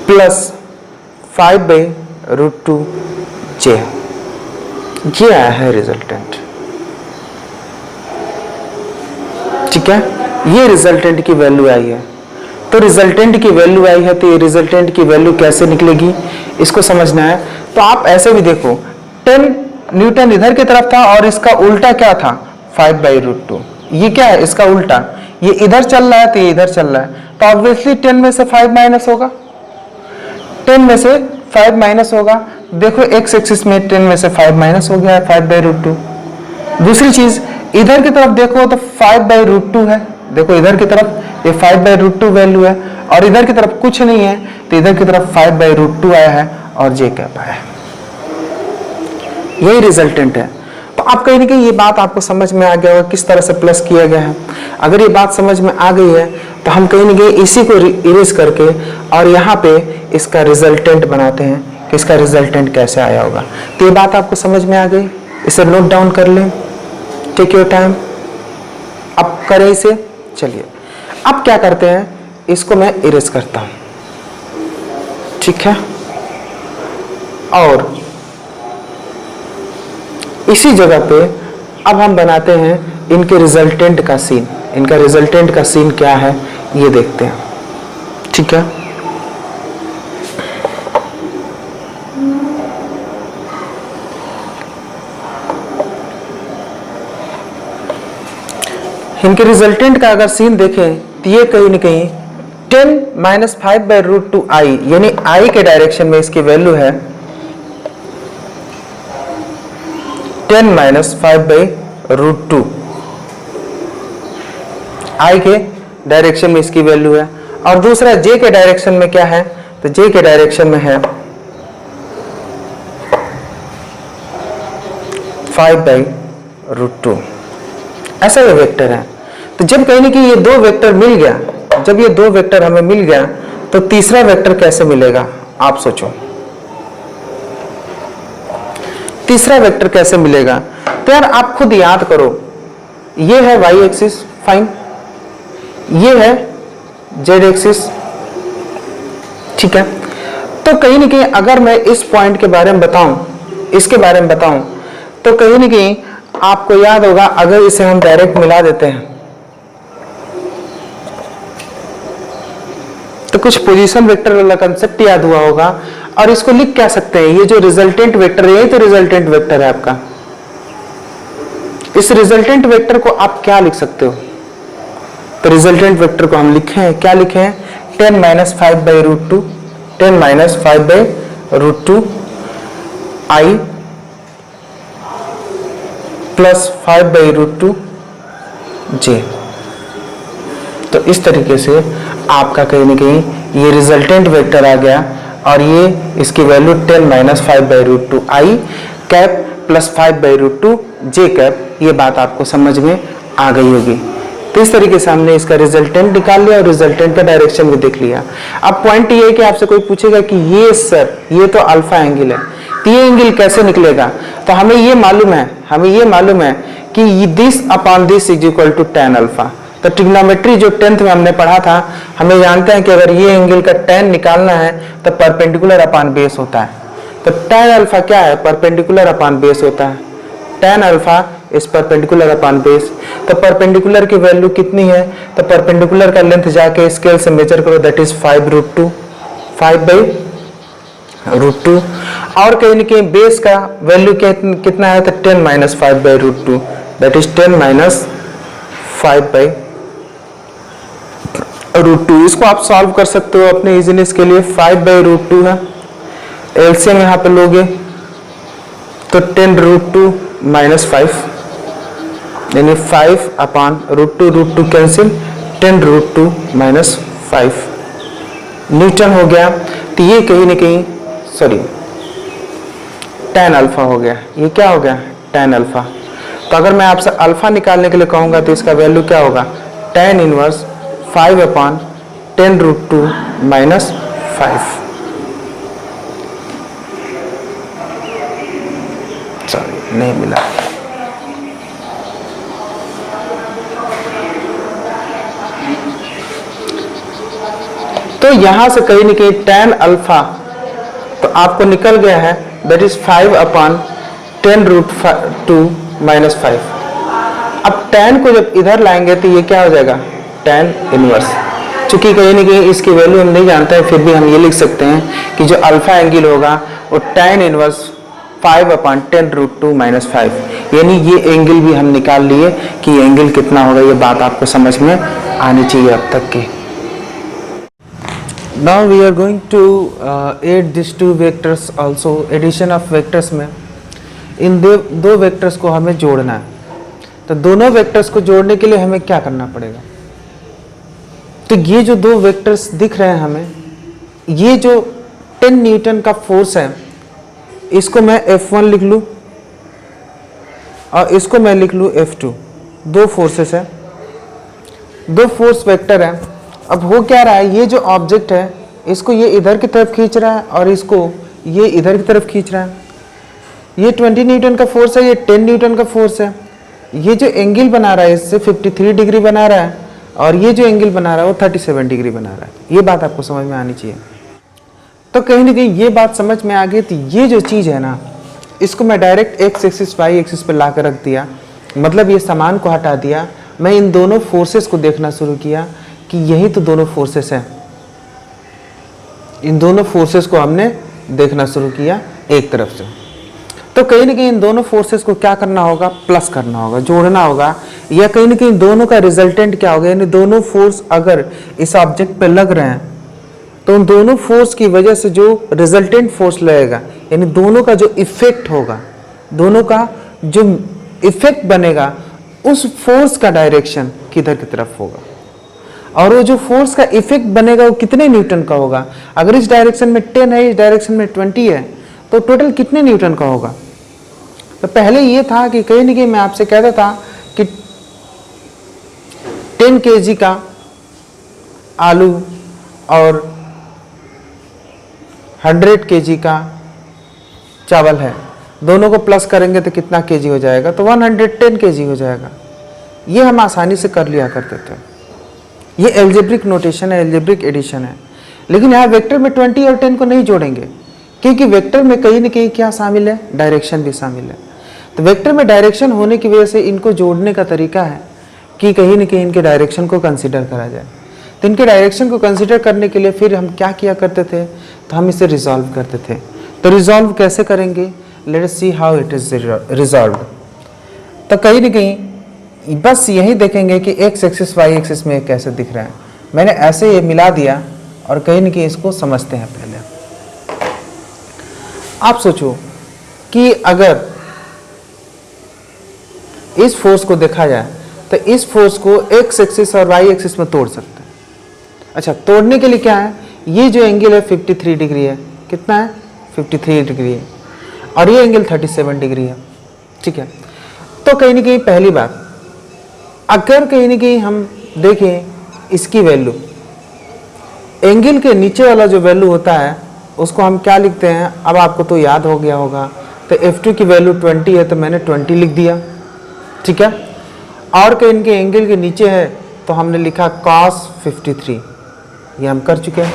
S1: प्लस 5/√2 j। ये आया है रिजल्टेंट। ठीक है, ये रिजल्टेंट की वैल्यू आई है। तो रिजल्टेंट की वैल्यू आई है तो ये रिजल्टेंट की वैल्यू कैसे निकलेगी, इसको समझना है। तो आप ऐसे भी देखो, 10 न्यूटन इधर की तरफ था और इसका उल्टा क्या था, 5/√2। ये क्या है, इसका उल्टा, ये इधर चल रहा है तो ये इधर चल रहा है, तो ऑब्वियसली 10 में से 5 माइनस होगा, 10 में से 5 माइनस होगा। देखो एक्स एक्सिस में 10 में से 5 माइनस हो गया है 5/√2। दूसरी चीज इधर की तरफ देखो तो 5/√2 है, देखो इधर की तरफ ये 5/√2 वैल्यू है, और इधर की तरफ कुछ नहीं है तो इधर की तरफ 5/√2 आया है और जे कैप आया है। यही रिजल्टेंट है। तो आप कहीं ना कहीं ये बात आपको समझ में आ गया होगा किस तरह से प्लस किया गया है। अगर ये बात समझ में आ गई है तो हम कहीं ना कहीं इसी को इरेज करके और यहाँ पे इसका रिजल्टेंट बनाते हैं कि इसका रिजल्टेंट कैसे आया होगा। तो ये बात आपको समझ में आ गई, इसे नोट डाउन कर लें, टेक योर टाइम। अब करें इसे, चलिए अब क्या करते हैं, इसको मैं इरेज करता हूं, ठीक है, और इसी जगह पे अब हम बनाते हैं इनके रिजल्टेंट का सीन। इनका रिजल्टेंट का सीन क्या है ये देखते हैं, ठीक है। इनके रिजल्टेंट का अगर सीन देखें तो ये कहीं ना कहीं 10 - 5/√2 i, यानी i के डायरेक्शन में इसकी वैल्यू है 10 - 5/√2 i के डायरेक्शन में इसकी वैल्यू है। और दूसरा j के डायरेक्शन में क्या है, तो j के डायरेक्शन में है 5/√2। ऐसा ये वेक्टर है। तो जब कहीं ना कहीं ये दो वेक्टर मिल गया, जब ये दो वेक्टर हमें मिल गया तो तीसरा वेक्टर कैसे मिलेगा, आप सोचो तीसरा वेक्टर कैसे मिलेगा। तो यार आप खुद याद करो, ये है y एक्सिस, फाइन, ये है z एक्सिस, ठीक है। तो कहीं ना कहीं अगर मैं इस पॉइंट के बारे में बताऊं, इसके बारे में बताऊं, तो कहीं ना कहीं आपको याद होगा अगर इसे हम डायरेक्ट मिला देते हैं तो कुछ पोजीशन वेक्टर वाला कंसेप्ट याद हुआ होगा। और इसको लिख क्या सकते हैं, ये जो रिजल्टेंट वेक्टर है, यही तो रिजल्टेंट वेक्टर है आपका। इस रिजल्टेंट वेक्टर को आप क्या लिख सकते हो, तो रिजल्टेंट वेक्टर को हम लिखे हैं, क्या लिखे हैं, 10 - 5/√2, 10 - 5/√2 I प्लस 5/√2 J। तो इस तरीके से आपका कहीं ना कहीं ये रिजल्टेंट वेक्टर आ गया और ये इसकी value 10 - 5/√2 I cap plus 5/√2 J cap, ये बात आपको समझ में आ गई होगी। तो इस तरीके से हमने इसका रिजल्टेंट निकाल लिया और रिजल्टेंट का डायरेक्शन भी देख लिया। अब पॉइंट ये है कि आपसे कोई पूछेगा कि ये सर ये तो अल्फा एंगल है, तो ये एंगल कैसे निकलेगा, तो हमें ये मालूम है कि this upon this is equal to tan alpha. तो ट्रिग्नोमेट्री जो 10th में हमने पढ़ा था, हमें जानते हैं कि अगर ये एंगल का tan निकालना है तो परपेंडिकुलर अपॉन बेस होता है। तो tan अल्फा क्या है, परपेंडिकुलर अपॉन बेस होता है। tan अल्फा इस परपेंडिकुलर अपॉन बेस। तो परपेंडिकुलर की वैल्यू कितनी है, तो परपेंडिकुलर का लेंथ जाके स्केल से मेजर करो, दैट इज 5√2, 5/√2। और कहीं ना कहीं बेस का वैल्यू कितना है, तो 10 - 5/√2, दैट इज 10 - 5/√2। इसको आप सॉल्व कर सकते हो अपने इजीनेस के लिए। 5/√2 है, एलसीएम यहाँ पे लोगे तो 10√2 - 5 यानी 5/√2 कैंसिल, 10√2 - 5 न्यूटन हो गया। तो ये कहीं ना कहीं tan अल्फा हो गया। ये क्या हो गया, tan अल्फा। तो अगर मैं आपसे अल्फा निकालने के लिए कहूंगा तो इसका वैल्यू क्या होगा, tan इनवर्स 5/10√2 - 5। सॉरी नहीं मिला। तो यहां से कहीं ना कहीं tan अल्फा तो आपको निकल गया है, दैट इज 5/10√2 - 5। अब tan को जब इधर लाएंगे तो ये क्या हो जाएगा, tan इनवर्स। चूंकि कहीं ना कहीं इसकी वैल्यू हम नहीं जानते हैं, फिर भी हम ये लिख सकते हैं कि जो अल्फा एंगल होगा वो tan इनवर्स 5/10√2 - 5, यानी ये एंगल भी हम निकाल लिए कि ये एंगल कितना होगा। ये बात आपको समझ में आनी चाहिए अब तक की। Now we are going to add these two vectors also, addition of vectors में इन दो वेक्टर्स को हमें जोड़ना है। तो दोनों वेक्टर्स को जोड़ने के लिए हमें क्या करना पड़ेगा, तो ये जो दो वेक्टर्स दिख रहे हैं हमें, ये जो 10 न्यूटन का फोर्स है, इसको मैं F1 लिख लूँ और इसको मैं लिख लूँ F2। दो फोर्सेस है, दो फोर्स वेक्टर है। अब हो क्या रहा है, ये जो ऑब्जेक्ट है इसको ये इधर की तरफ खींच रहा है और इसको ये इधर की तरफ खींच रहा है। ये 20 न्यूटन का फोर्स है, ये 10 न्यूटन का फोर्स है। ये जो एंगल बना रहा है इससे 53 डिग्री बना रहा है और ये जो एंगल बना रहा है वो 37 डिग्री बना रहा है। ये बात आपको समझ में आनी चाहिए। तो कहीं ना कहीं ये बात समझ में आ गई। तो ये जो चीज़ है ना, इसको मैं direct x axis y axis पर ला कर रख दिया, मतलब ये सामान को हटा दिया। मैं इन दोनों फोर्सेस को देखना शुरू किया कि यही तो दोनों फोर्सेस हैं। इन दोनों फोर्सेस को हमने देखना शुरू किया एक तरफ से। तो कहीं ना कहीं इन दोनों फोर्सेस को क्या करना होगा, प्लस करना होगा, जोड़ना होगा, या कहीं ना कहीं दोनों का रिजल्टेंट क्या होगा, यानी दोनों फोर्स अगर इस ऑब्जेक्ट पे लग रहे हैं तो उन दोनों फोर्स की वजह से जो रिजल्टेंट फोर्स लगेगा, यानी दोनों का जो इफेक्ट होगा, दोनों का जो इफेक्ट बनेगा, उस फोर्स का डायरेक्शन किधर की तरफ होगा। और वो जो फोर्स का इफेक्ट बनेगा वो कितने न्यूटन का होगा। अगर इस डायरेक्शन में 10 है, इस डायरेक्शन में 20 है, तो टोटल कितने न्यूटन का होगा। तो पहले ये था कि कहीं ना कहीं मैं आपसे कहता था कि 10 kg का आलू और 100 kg का चावल है, दोनों को प्लस करेंगे तो कितना केजी हो जाएगा, तो 110 kg हो जाएगा। ये हम आसानी से कर लिया करते थे। ये एल्जेब्रिक नोटेशन है, एल्जेब्रिक एडिशन है। लेकिन यहाँ वेक्टर में 20 और 10 को नहीं जोड़ेंगे, क्योंकि वेक्टर में कहीं ना कहीं क्या शामिल है, डायरेक्शन भी शामिल है। तो वेक्टर में डायरेक्शन होने की वजह से इनको जोड़ने का तरीका है कि कहीं ना कहीं इनके डायरेक्शन को कंसीडर करा जाए। तो इनके डायरेक्शन को कंसिडर करने के लिए फिर हम क्या किया करते थे, तो हम इसे रिजॉल्व करते थे। तो रिजॉल्व कैसे करेंगे, let us see how it is resolve. तो कहीं ना कहीं बस यही देखेंगे कि एक्स एक्सिस वाई एक्सिस में कैसे दिख रहा है। मैंने ऐसे ये मिला दिया और कहीं ना कहीं इसको समझते हैं। पहले आप सोचो कि अगर इस फोर्स को देखा जाए तो इस फोर्स को एक्स एक्सिस और वाई एक्सिस में तोड़ सकते हैं। अच्छा, तोड़ने के लिए क्या है, ये जो एंगल है 53 डिग्री है, कितना है 53 डिग्री है, और ये एंगल 37 डिग्री है, ठीक है। तो कहीं ना कहीं पहली बात, अगर कहीं ना कहीं हम देखें इसकी वैल्यू, एंगल के नीचे वाला जो वैल्यू होता है उसको हम क्या लिखते हैं, अब आपको तो याद हो गया होगा। तो F2 की वैल्यू 20 है तो मैंने 20 लिख दिया, ठीक है। और कहीं इनके एंगल के नीचे है तो हमने लिखा cos 53, ये हम कर चुके हैं।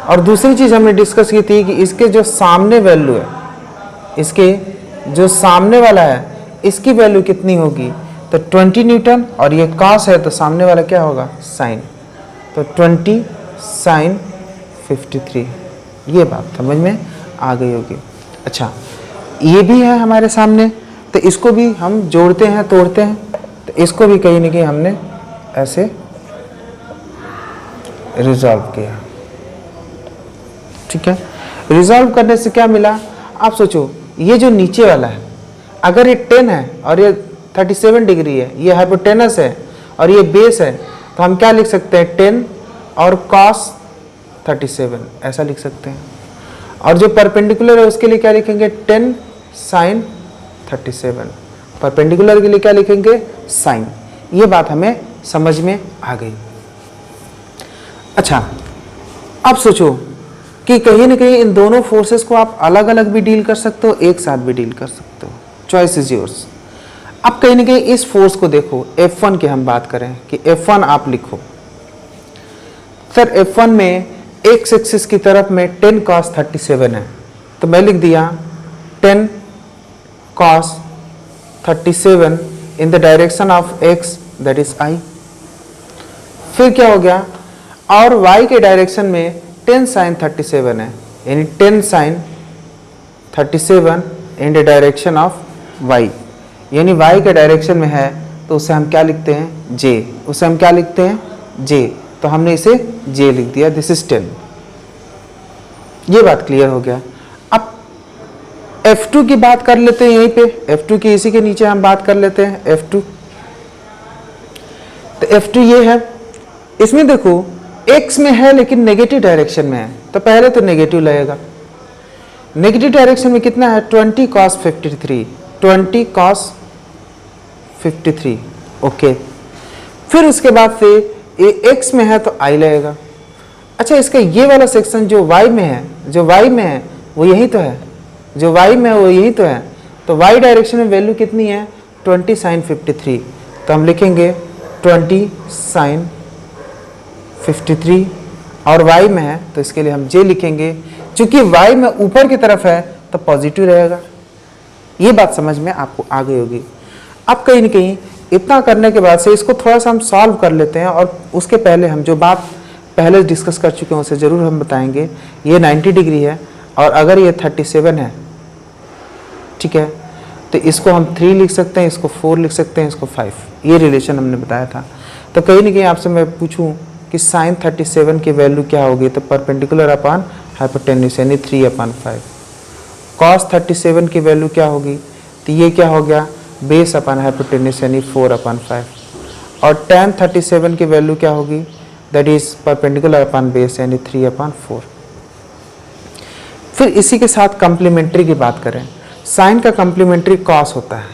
S1: और दूसरी चीज़ हमने डिस्कस की थी कि इसके जो सामने वैल्यू है, इसके जो सामने वाला है इसकी वैल्यू कितनी होगी, तो 20 न्यूटन, और ये cos है तो सामने वाला क्या होगा, साइन, तो 20 साइन 53। ये बात समझ में आ गई होगी। अच्छा, ये भी है हमारे सामने, तो इसको भी हम जोड़ते हैं तोड़ते हैं, तो इसको भी कहीं ना कहीं हमने ऐसे रिजॉल्व किया, ठीक है। रिजॉल्व करने से क्या मिला, आप सोचो ये जो नीचे वाला है अगर ये 10 है और ये 37 डिग्री है, ये हाइपोटेनस है और ये बेस है, तो हम क्या लिख सकते हैं, 10 और cos 37 ऐसा लिख सकते हैं। और जो परपेंडिकुलर है उसके लिए क्या लिखेंगे, 10 साइन 37, परपेंडिकुलर के लिए क्या लिखेंगे, साइन। ये बात हमें समझ में आ गई। अच्छा, अब सोचो कि कहीं ना कहीं इन दोनों फोर्सेस को आप अलग अलग भी डील कर सकते हो, एक साथ भी डील कर सकते हो, चॉइस इज योर्स। अब कहीं ना कहीं इस फोर्स को देखो, F1 की हम बात करें कि F1 आप लिखो, सर F1 में एक्स एक्सिस की तरफ में 10 cos 37 है, तो मैं लिख दिया 10 cos 37 in the direction of x that is I। फिर क्या हो गया, और y के डायरेक्शन में 10 sin 37 है, यानी 10 sin 37 in the direction of y, यानी y के डायरेक्शन में है तो उसे हम क्या लिखते हैं, j, उसे हम क्या लिखते हैं, j, तो हमने इसे j लिख दिया, दिस इज 10। ये बात क्लियर हो गया। अब F2 की बात कर लेते हैं, यहीं पे F2 की इसी के नीचे हम बात कर लेते हैं F2। तो F2 ये है, इसमें देखो x में है लेकिन नेगेटिव डायरेक्शन में है, तो पहले तो नेगेटिव लगेगा। नेगेटिव डायरेक्शन में कितना है, 20 cos 53, 20 cos 53, ओके। फिर उसके बाद से ये x में है तो I लगेगा। अच्छा, इसका ये वाला सेक्शन जो y में है, जो y में है वो यही तो है, जो y में है वो यही तो है, तो y डायरेक्शन में वैल्यू कितनी है, 20 sin 53, तो हम लिखेंगे 20 sin 53, और y में है तो इसके लिए हम j लिखेंगे, क्योंकि y में ऊपर की तरफ है तो पॉजिटिव रहेगा। ये बात समझ में आपको आ गई होगी। अब कहीं ना कहीं इतना करने के बाद से इसको थोड़ा सा हम सॉल्व कर लेते हैं, और उसके पहले हम जो बात पहले डिस्कस कर चुके हैं उसे ज़रूर हम बताएंगे। ये 90 डिग्री है और अगर ये 37 है, ठीक है, तो इसको हम 3 लिख सकते हैं, इसको 4 लिख सकते हैं, इसको 5, ये रिलेशन हमने बताया था। तो कहीं ना कहीं आपसे मैं पूछूं कि साइन 37 की वैल्यू क्या होगी, तो परपेंडिकुलर अपॉन हाइपोटेन्यूस यानी 3/5। कॉस 37 की वैल्यू क्या होगी, तो ये क्या हो गया, बेस अपॉन हाइपोटेन्यूस यानी 4/5। और tan 37 की वैल्यू क्या होगी, that is perpendicular upon base यानी 3/4। फिर इसी के साथ कम्प्लीमेंट्री की बात करें, साइन का कम्प्लीमेंट्री कॉस होता है,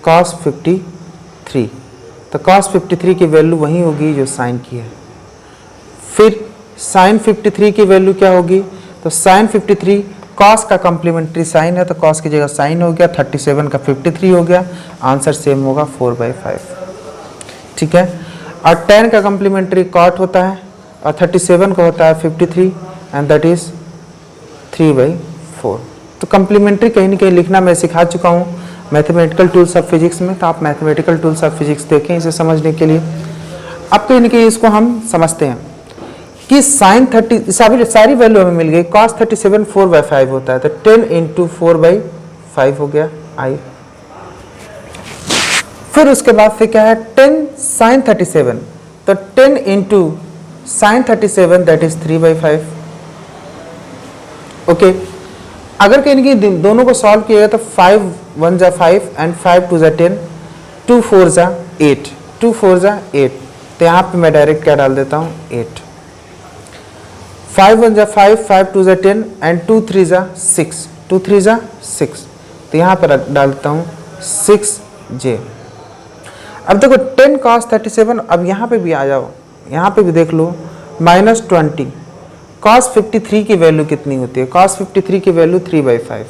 S1: cos 53, तो cos 53 की वैल्यू वही होगी जो साइन की है। फिर साइन 53 की वैल्यू क्या होगी, तो साइन 53 cos का कम्प्लीमेंट्री साइन है, तो cos की जगह साइन हो गया, 37 का 53 हो गया, आंसर सेम होगा 4/5, ठीक है। और tan का कम्प्लीमेंट्री cot होता है और 37 का होता है 53 एंड दैट इज 3/4। तो कम्प्लीमेंट्री कहीं ना कहीं लिखना मैं सिखा चुका हूँ मैथमेटिकल टूल्स ऑफ फिजिक्स में, तो आप मैथमेटिकल टूल्स ऑफ फिजिक्स देखें इसे समझने के लिए। अब कहीं ना कहीं इसको हम समझते हैं कि साइन 30 सारी वैल्यू हमें मिल गई। cos 37 4/5 होता है, तो 10 इंटू 4/5 हो गया आई। फिर उसके बाद फिर क्या है 10 sin 37, तो 10 into sine 37 that is 3/5। Okay, अगर कहीं कि दोनों को सॉल्व किया तो 5 1 जा 5 एंड 5 2 जा 10, 2 4 जा 8, 2 4 जा 8, तो यहाँ पे मैं डायरेक्ट क्या डाल देता हूँ 8। 5 1 जा 5, 5 2 जा 10 एंड 2 3 जा 6, 2 3 जा 6, तो यहाँ पर डाल देता हूँ 6j। अब देखो 10 cos 37, अब यहाँ पे भी आ जाओ, यहाँ पे भी देख लो -20 cos 53 की वैल्यू कितनी होती है? cos 53 की वैल्यू 3/5,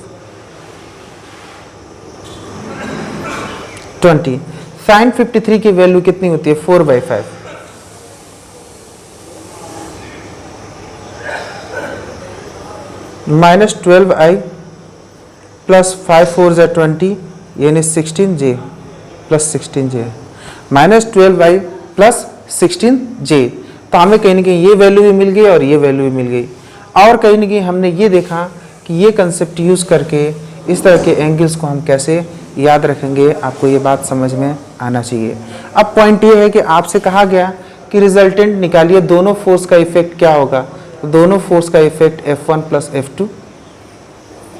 S1: 20। sin 53 की वैल्यू कितनी होती है? 4/5। -12i प्लस 5 4 जा 20 यानी 16j plus 16j, -12i plus 16j। तो हमें कहीं ना कहीं ये वैल्यू भी मिल गई और ये वैल्यू भी मिल गई। और कहीं ना कहीं हमने ये देखा कि ये कंसेप्ट यूज़ करके इस तरह के एंगल्स को हम कैसे याद रखेंगे, आपको ये बात समझ में आना चाहिए। अब पॉइंट ये है कि आपसे कहा गया कि रिजल्टेंट निकालिए, दोनों फोर्स का इफेक्ट क्या होगा? तो दोनों फोर्स का इफेक्ट F1 प्लस F2।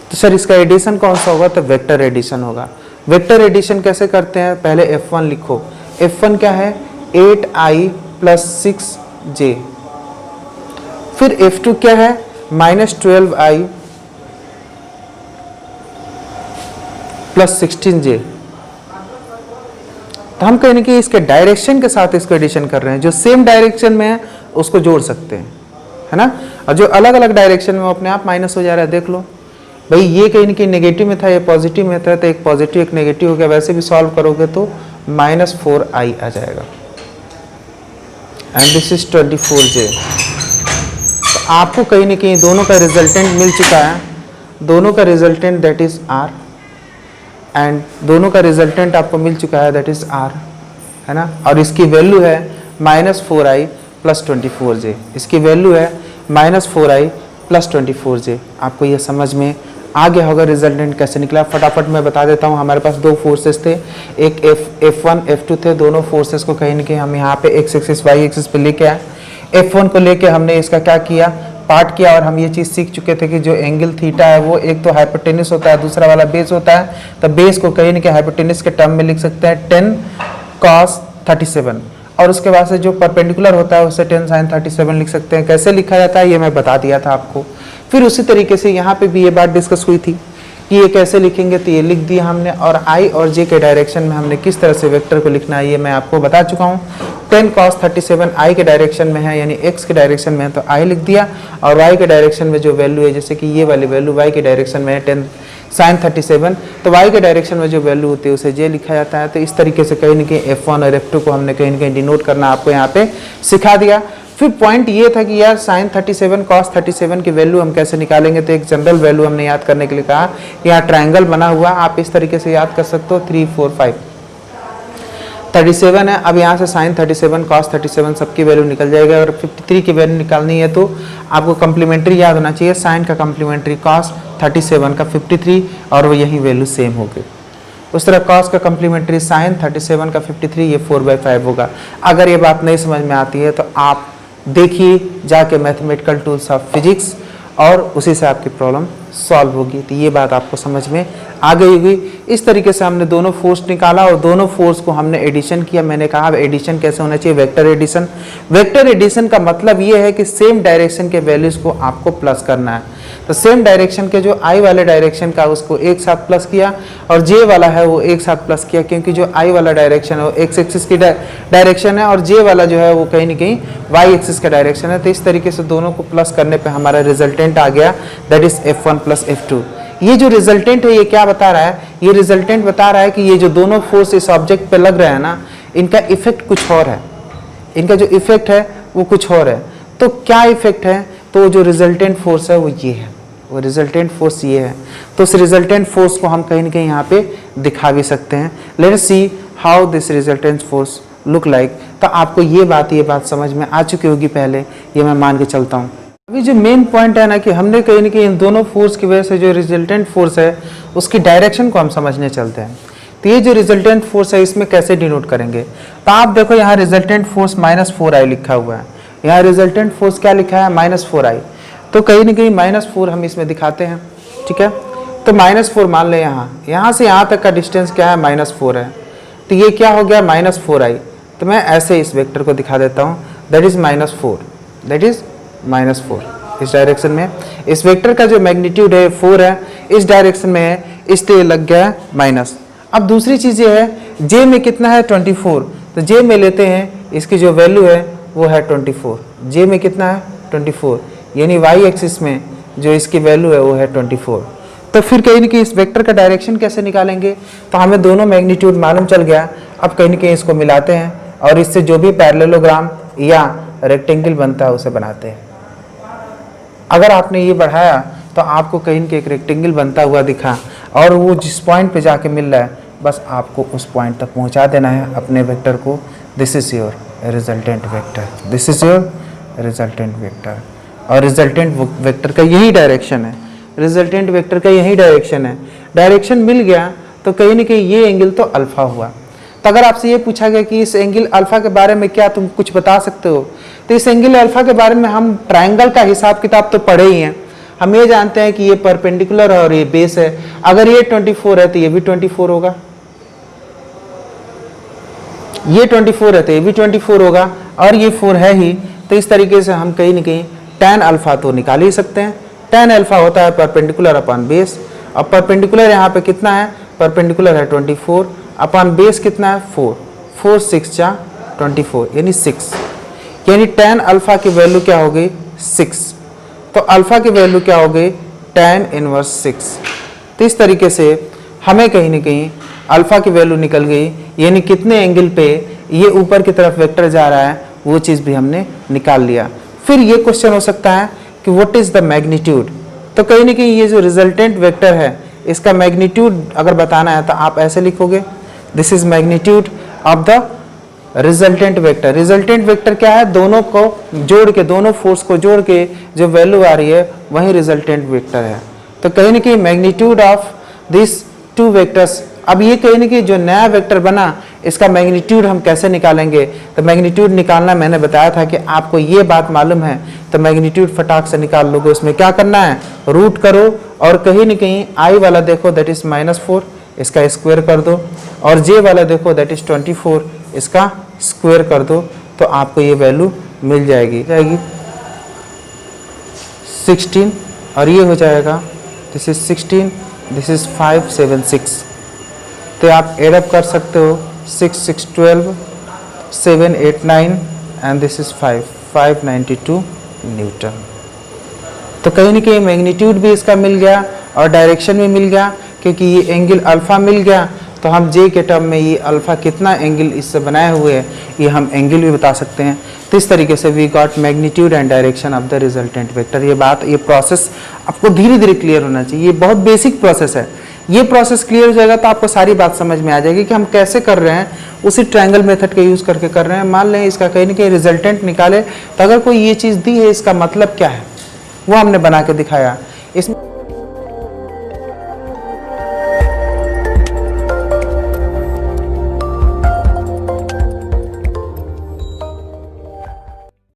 S1: तो सर इसका एडिशन कौन सा होगा? तो वेक्टर एडिशन होगा। वेक्टर एडिशन कैसे करते हैं? पहले F1 लिखो। F1 क्या है? 8i plus 6j। फिर F2 क्या है? -12i plus 16j। तो हम कहीं ना कहीं इसके डायरेक्शन के साथ इसको एडिशन कर रहे हैं। जो सेम डायरेक्शन में है उसको जोड़ सकते हैं, है ना, और जो अलग अलग डायरेक्शन में वो अपने आप माइनस हो जा रहा है। देख लो भाई, ये कहीं ना कहीं नेगेटिव में था, ये पॉजिटिव में था, तो एक पॉजिटिव एक नेगेटिव हो गया। वैसे भी सॉल्व करोगे तो -4i आ जाएगा एंड दिस इज 24j। तो आपको कहीं ना कहीं दोनों का रिजल्टेंट मिल चुका है, दोनों का resultant that is r, and दोनों का रिजल्टेंट आपको मिल चुका है दैट इज r, है ना, और इसकी वैल्यू है -4i प्लस 24j। इसकी वैल्यू है -4i प्लस 24j। आपको ये समझ में आ गया होगा रिजल्टेंट कैसे निकला। फटाफट मैं बता देता हूँ। हमारे पास दो फोर्सेस थे, एक F1 F2 थे। दोनों फोर्सेस को कहीं ना कहीं हम यहाँ पे x एक्सिस y एक्सिस पे लेके आए। F1 को लेके हमने इसका क्या किया? पार्ट किया, और हम ये चीज़ सीख चुके थे कि जो एंगल थीटा है वो एक तो हाइपोटेनस होता है, दूसरा वाला बेस होता है। तो बेस को कहीं ना कहीं हाइपोटेनस के टर्म में लिख सकते हैं 10 cos 37, और उसके बाद से जो परपेंडिकुलर होता है उसे 10 sin 37 लिख सकते हैं। कैसे लिखा जाता है ये मैं बता दिया था आपको। फिर उसी तरीके से यहाँ पे भी ये बात डिस्कस हुई थी कि ये कैसे लिखेंगे, तो ये लिख दिया हमने। और i और j के डायरेक्शन में हमने किस तरह से वेक्टर को लिखना है ये मैं आपको बता चुका हूँ। 10 cos 37 i के डायरेक्शन में है, यानी x के डायरेक्शन में है तो i लिख दिया, और y के डायरेक्शन में जो वैल्यू है, जैसे कि ये वाली वैल्यू y के डायरेक्शन में है 10 sin 37, तो y के डायरेक्शन में जो वैल्यू होती है उसे j लिखा जाता है। तो इस तरीके से कहीं ना कहीं F1 और F2 को हमने कहीं ना कहीं डिनोट करना आपको यहाँ पे सिखा दिया। फिर पॉइंट ये था कि यार sin 37 cos 37 की वैल्यू हम कैसे निकालेंगे, तो एक जनरल वैल्यू हमने याद करने के लिए कहा, यहाँ ट्रायंगल बना हुआ, आप इस तरीके से याद कर सकते हो 3 4 5 37 है। अब यहाँ से sin 37 cos 37 सबकी वैल्यू निकल जाएगा, और 53 की वैल्यू निकालनी है तो आपको कम्प्लीमेंट्री याद होना चाहिए, sin का कम्प्लीमेंट्री cos 37 का 53, और वो यही वैल्यू सेम होगी। उस तरह cos का कम्प्लीमेंट्री sin 37 का 53, ये 4/5 होगा। अगर ये बात नहीं समझ में आती है तो आप देखिए जाके मैथमेटिकल टूल्स ऑफ फिजिक्स, और उसी से आपकी प्रॉब्लम सॉल्व होगी। तो ये बात आपको समझ में आ गई होगी। इस तरीके से हमने दोनों फोर्स निकाला और दोनों फोर्स को हमने एडिशन किया। मैंने कहा एडिशन कैसे होना चाहिए, वेक्टर एडिशन। वेक्टर एडिशन का मतलब ये है कि सेम डायरेक्शन के वैल्यूज को आपको प्लस करना है। तो सेम डायरेक्शन के जो i वाले डायरेक्शन का उसको एक साथ प्लस किया, और j वाला है वो एक साथ प्लस किया, क्योंकि जो i वाला डायरेक्शन है वो x एक्सिस की डायरेक्शन है, और j वाला जो है वो कहीं ना कहीं y एक्सिस का डायरेक्शन है। तो इस तरीके से दोनों को प्लस करने पे हमारा रिजल्टेंट आ गया, that is F1 plus F2। ये जो रिजल्टेंट है ये क्या बता रहा है? ये रिजल्टेंट बता रहा है कि ये जो दोनों फोर्स इस ऑब्जेक्ट पे लग रहा है ना, इनका इफेक्ट कुछ और है, इनका जो इफेक्ट है वो कुछ और है। तो क्या इफेक्ट है? तो जो रिजल्टेंट फोर्स है वो ये है, वो रिजल्टेंट फोर्स ये है। तो उस रिजल्टेंट फोर्स को हम कहीं ना कहीं यहाँ पे दिखा भी सकते हैं। Let us see how this resultant force look like. तो आपको ये बात समझ में आ चुकी होगी पहले, ये मैं मान के चलता हूँ। अभी जो मेन पॉइंट है ना कि हमने कहीं ना कहीं इन दोनों फोर्स की वजह से जो रिजल्टेंट फोर्स है उसकी डायरेक्शन को हम समझने चलते हैं। तो ये जो रिजल्टेंट फोर्स है इसमें कैसे डिनोट करेंगे, तो आप देखो यहाँ रिजल्टेंट फोर्स -4i लिखा हुआ है, यहाँ रिजल्टेंट फोर्स क्या लिखा है -4i। तो कहीं ना कहीं -4 हम इसमें दिखाते हैं, ठीक है। तो -4 मान लें, यहाँ से यहाँ तक का डिस्टेंस क्या है -4 है, तो ये क्या हो गया -4i। तो मैं ऐसे इस वेक्टर को दिखा देता हूँ, दैट इज -4, दैट इज -4 इस डायरेक्शन में। इस वेक्टर का जो मैग्नीट्यूड है 4 है, इस डायरेक्शन में है, इसलिए लग गया माइनस। अब दूसरी चीज़ ये है जे में कितना है 24, तो जे में लेते हैं इसकी जो वैल्यू है वो है 24। जे में कितना है 24, यानी वाई एक्सिस में जो इसकी वैल्यू है वो है 24। तो फिर कहीं ना कहीं इस वेक्टर का डायरेक्शन कैसे निकालेंगे, तो हमें दोनों मैग्नीट्यूड मालूम चल गया। अब कहीं ना कहीं इसको मिलाते हैं और इससे जो भी पैरेललोग्राम या रेक्टेंगल बनता है उसे बनाते हैं। अगर आपने ये बढ़ाया तो आपको कहीं के एक रेक्टेंगल बनता हुआ दिखा और वो जिस पॉइंट पे जाके मिल रहा है बस आपको उस पॉइंट तक पहुंचा देना है अपने वेक्टर को। This is your resultant vector, this is your resultant vector. और रिजल्टेंट वेक्टर का यही डायरेक्शन है, रिजल्टेंट वेक्टर का यही डायरेक्शन है। डायरेक्शन मिल गया तो कहीं ना कहीं ये एंगल तो अल्फा हुआ। तो अगर आपसे ये पूछा गया कि इस एंगल अल्फा के बारे में क्या तुम कुछ बता सकते हो, तो इस एंगल अल्फा के बारे में हम ट्रायंगल का हिसाब किताब तो पढ़े ही हैं। हम ये जानते हैं कि ये परपेंडिकुलर है और ये बेस है। अगर ये 24 है तो ये भी 24 होगा, ये 24 है तो ये भी 24 होगा, और ये 4 है ही। तो इस तरीके से हम कहीं ना कहीं tan अल्फा तो निकाल ही सकते हैं। tan अल्फा होता है परपेंडिकुलर अपॉन बेस। अब परपेंडिकुलर यहाँ पे कितना है, परपेंडिकुलर है 24 अपॉन बेस कितना है 4, 4 6 जा 24 यानी 6, यानी tan अल्फा की वैल्यू क्या हो गई 6। तो अल्फा की वैल्यू क्या हो गई tan इनवर्स 6। तो इस तरीके से हमें कहीं ना कहीं अल्फा की वैल्यू निकल गई, यानी कितने एंगल पे ये ऊपर की तरफ वेक्टर जा रहा है वो चीज़ भी हमने निकाल लिया। फिर ये क्वेश्चन हो सकता है कि व्हाट इज द मैग्नीट्यूड। तो कहीं ना कहीं ये जो रिजल्टेंट वेक्टर है इसका मैग्नीट्यूड अगर बताना है तो आप ऐसे लिखोगे, this is magnitude of the resultant vector. Resultant vector क्या है, दोनों को जोड़ के, दोनों फोर्स को जोड़ के जो वैल्यू आ रही है वही रिजल्टेंट वेक्टर है। तो कहीं ना कहीं magnitude of this two vectors. अब ये कहीं ना कहीं जो नया वेक्टर बना इसका मैग्नीट्यूड हम कैसे निकालेंगे, तो मैग्नीट्यूड निकालना मैंने बताया था कि आपको ये बात मालूम है तो मैग्नीट्यूड फटाक से निकाल लोगे। उसमें क्या करना है, रूट करो और कहीं ना कहीं आई वाला देखो दैट इज -4, इसका स्क्वायर कर दो, और जे वाला देखो दैट इज 24, इसका स्क्वायर कर दो, तो आपको ये वैल्यू मिल जाएगी 16, और ये हो जाएगा दिस इज 16, दिस इज 576। तो आप एडअप कर सकते हो 6 6 12 7 8 9 एंड दिस इज 592 न्यूटन। तो कहीं ना कहीं मैग्नीट्यूड भी इसका मिल गया और डायरेक्शन भी मिल गया, क्योंकि ये एंगल अल्फा मिल गया तो हम जे के टर्म में ये अल्फा कितना एंगल इससे बनाए हुए हैं ये हम एंगल भी बता सकते हैं। तो इस तरीके से we got magnitude and direction of the resultant vector. ये बात, ये प्रोसेस आपको धीरे धीरे क्लियर होना चाहिए, ये बहुत बेसिक प्रोसेस है। ये प्रोसेस क्लियर हो जाएगा तो आपको सारी बात समझ में आ जाएगी कि हम कैसे कर रहे हैं, उसी ट्रायंगल मेथड का यूज़ करके कर रहे हैं। मान लें इसका कहीं ना कहीं रिजल्टेंट निकाले तो अगर कोई ये चीज़ दी है इसका मतलब क्या है वो हमने बना के दिखाया। इसमें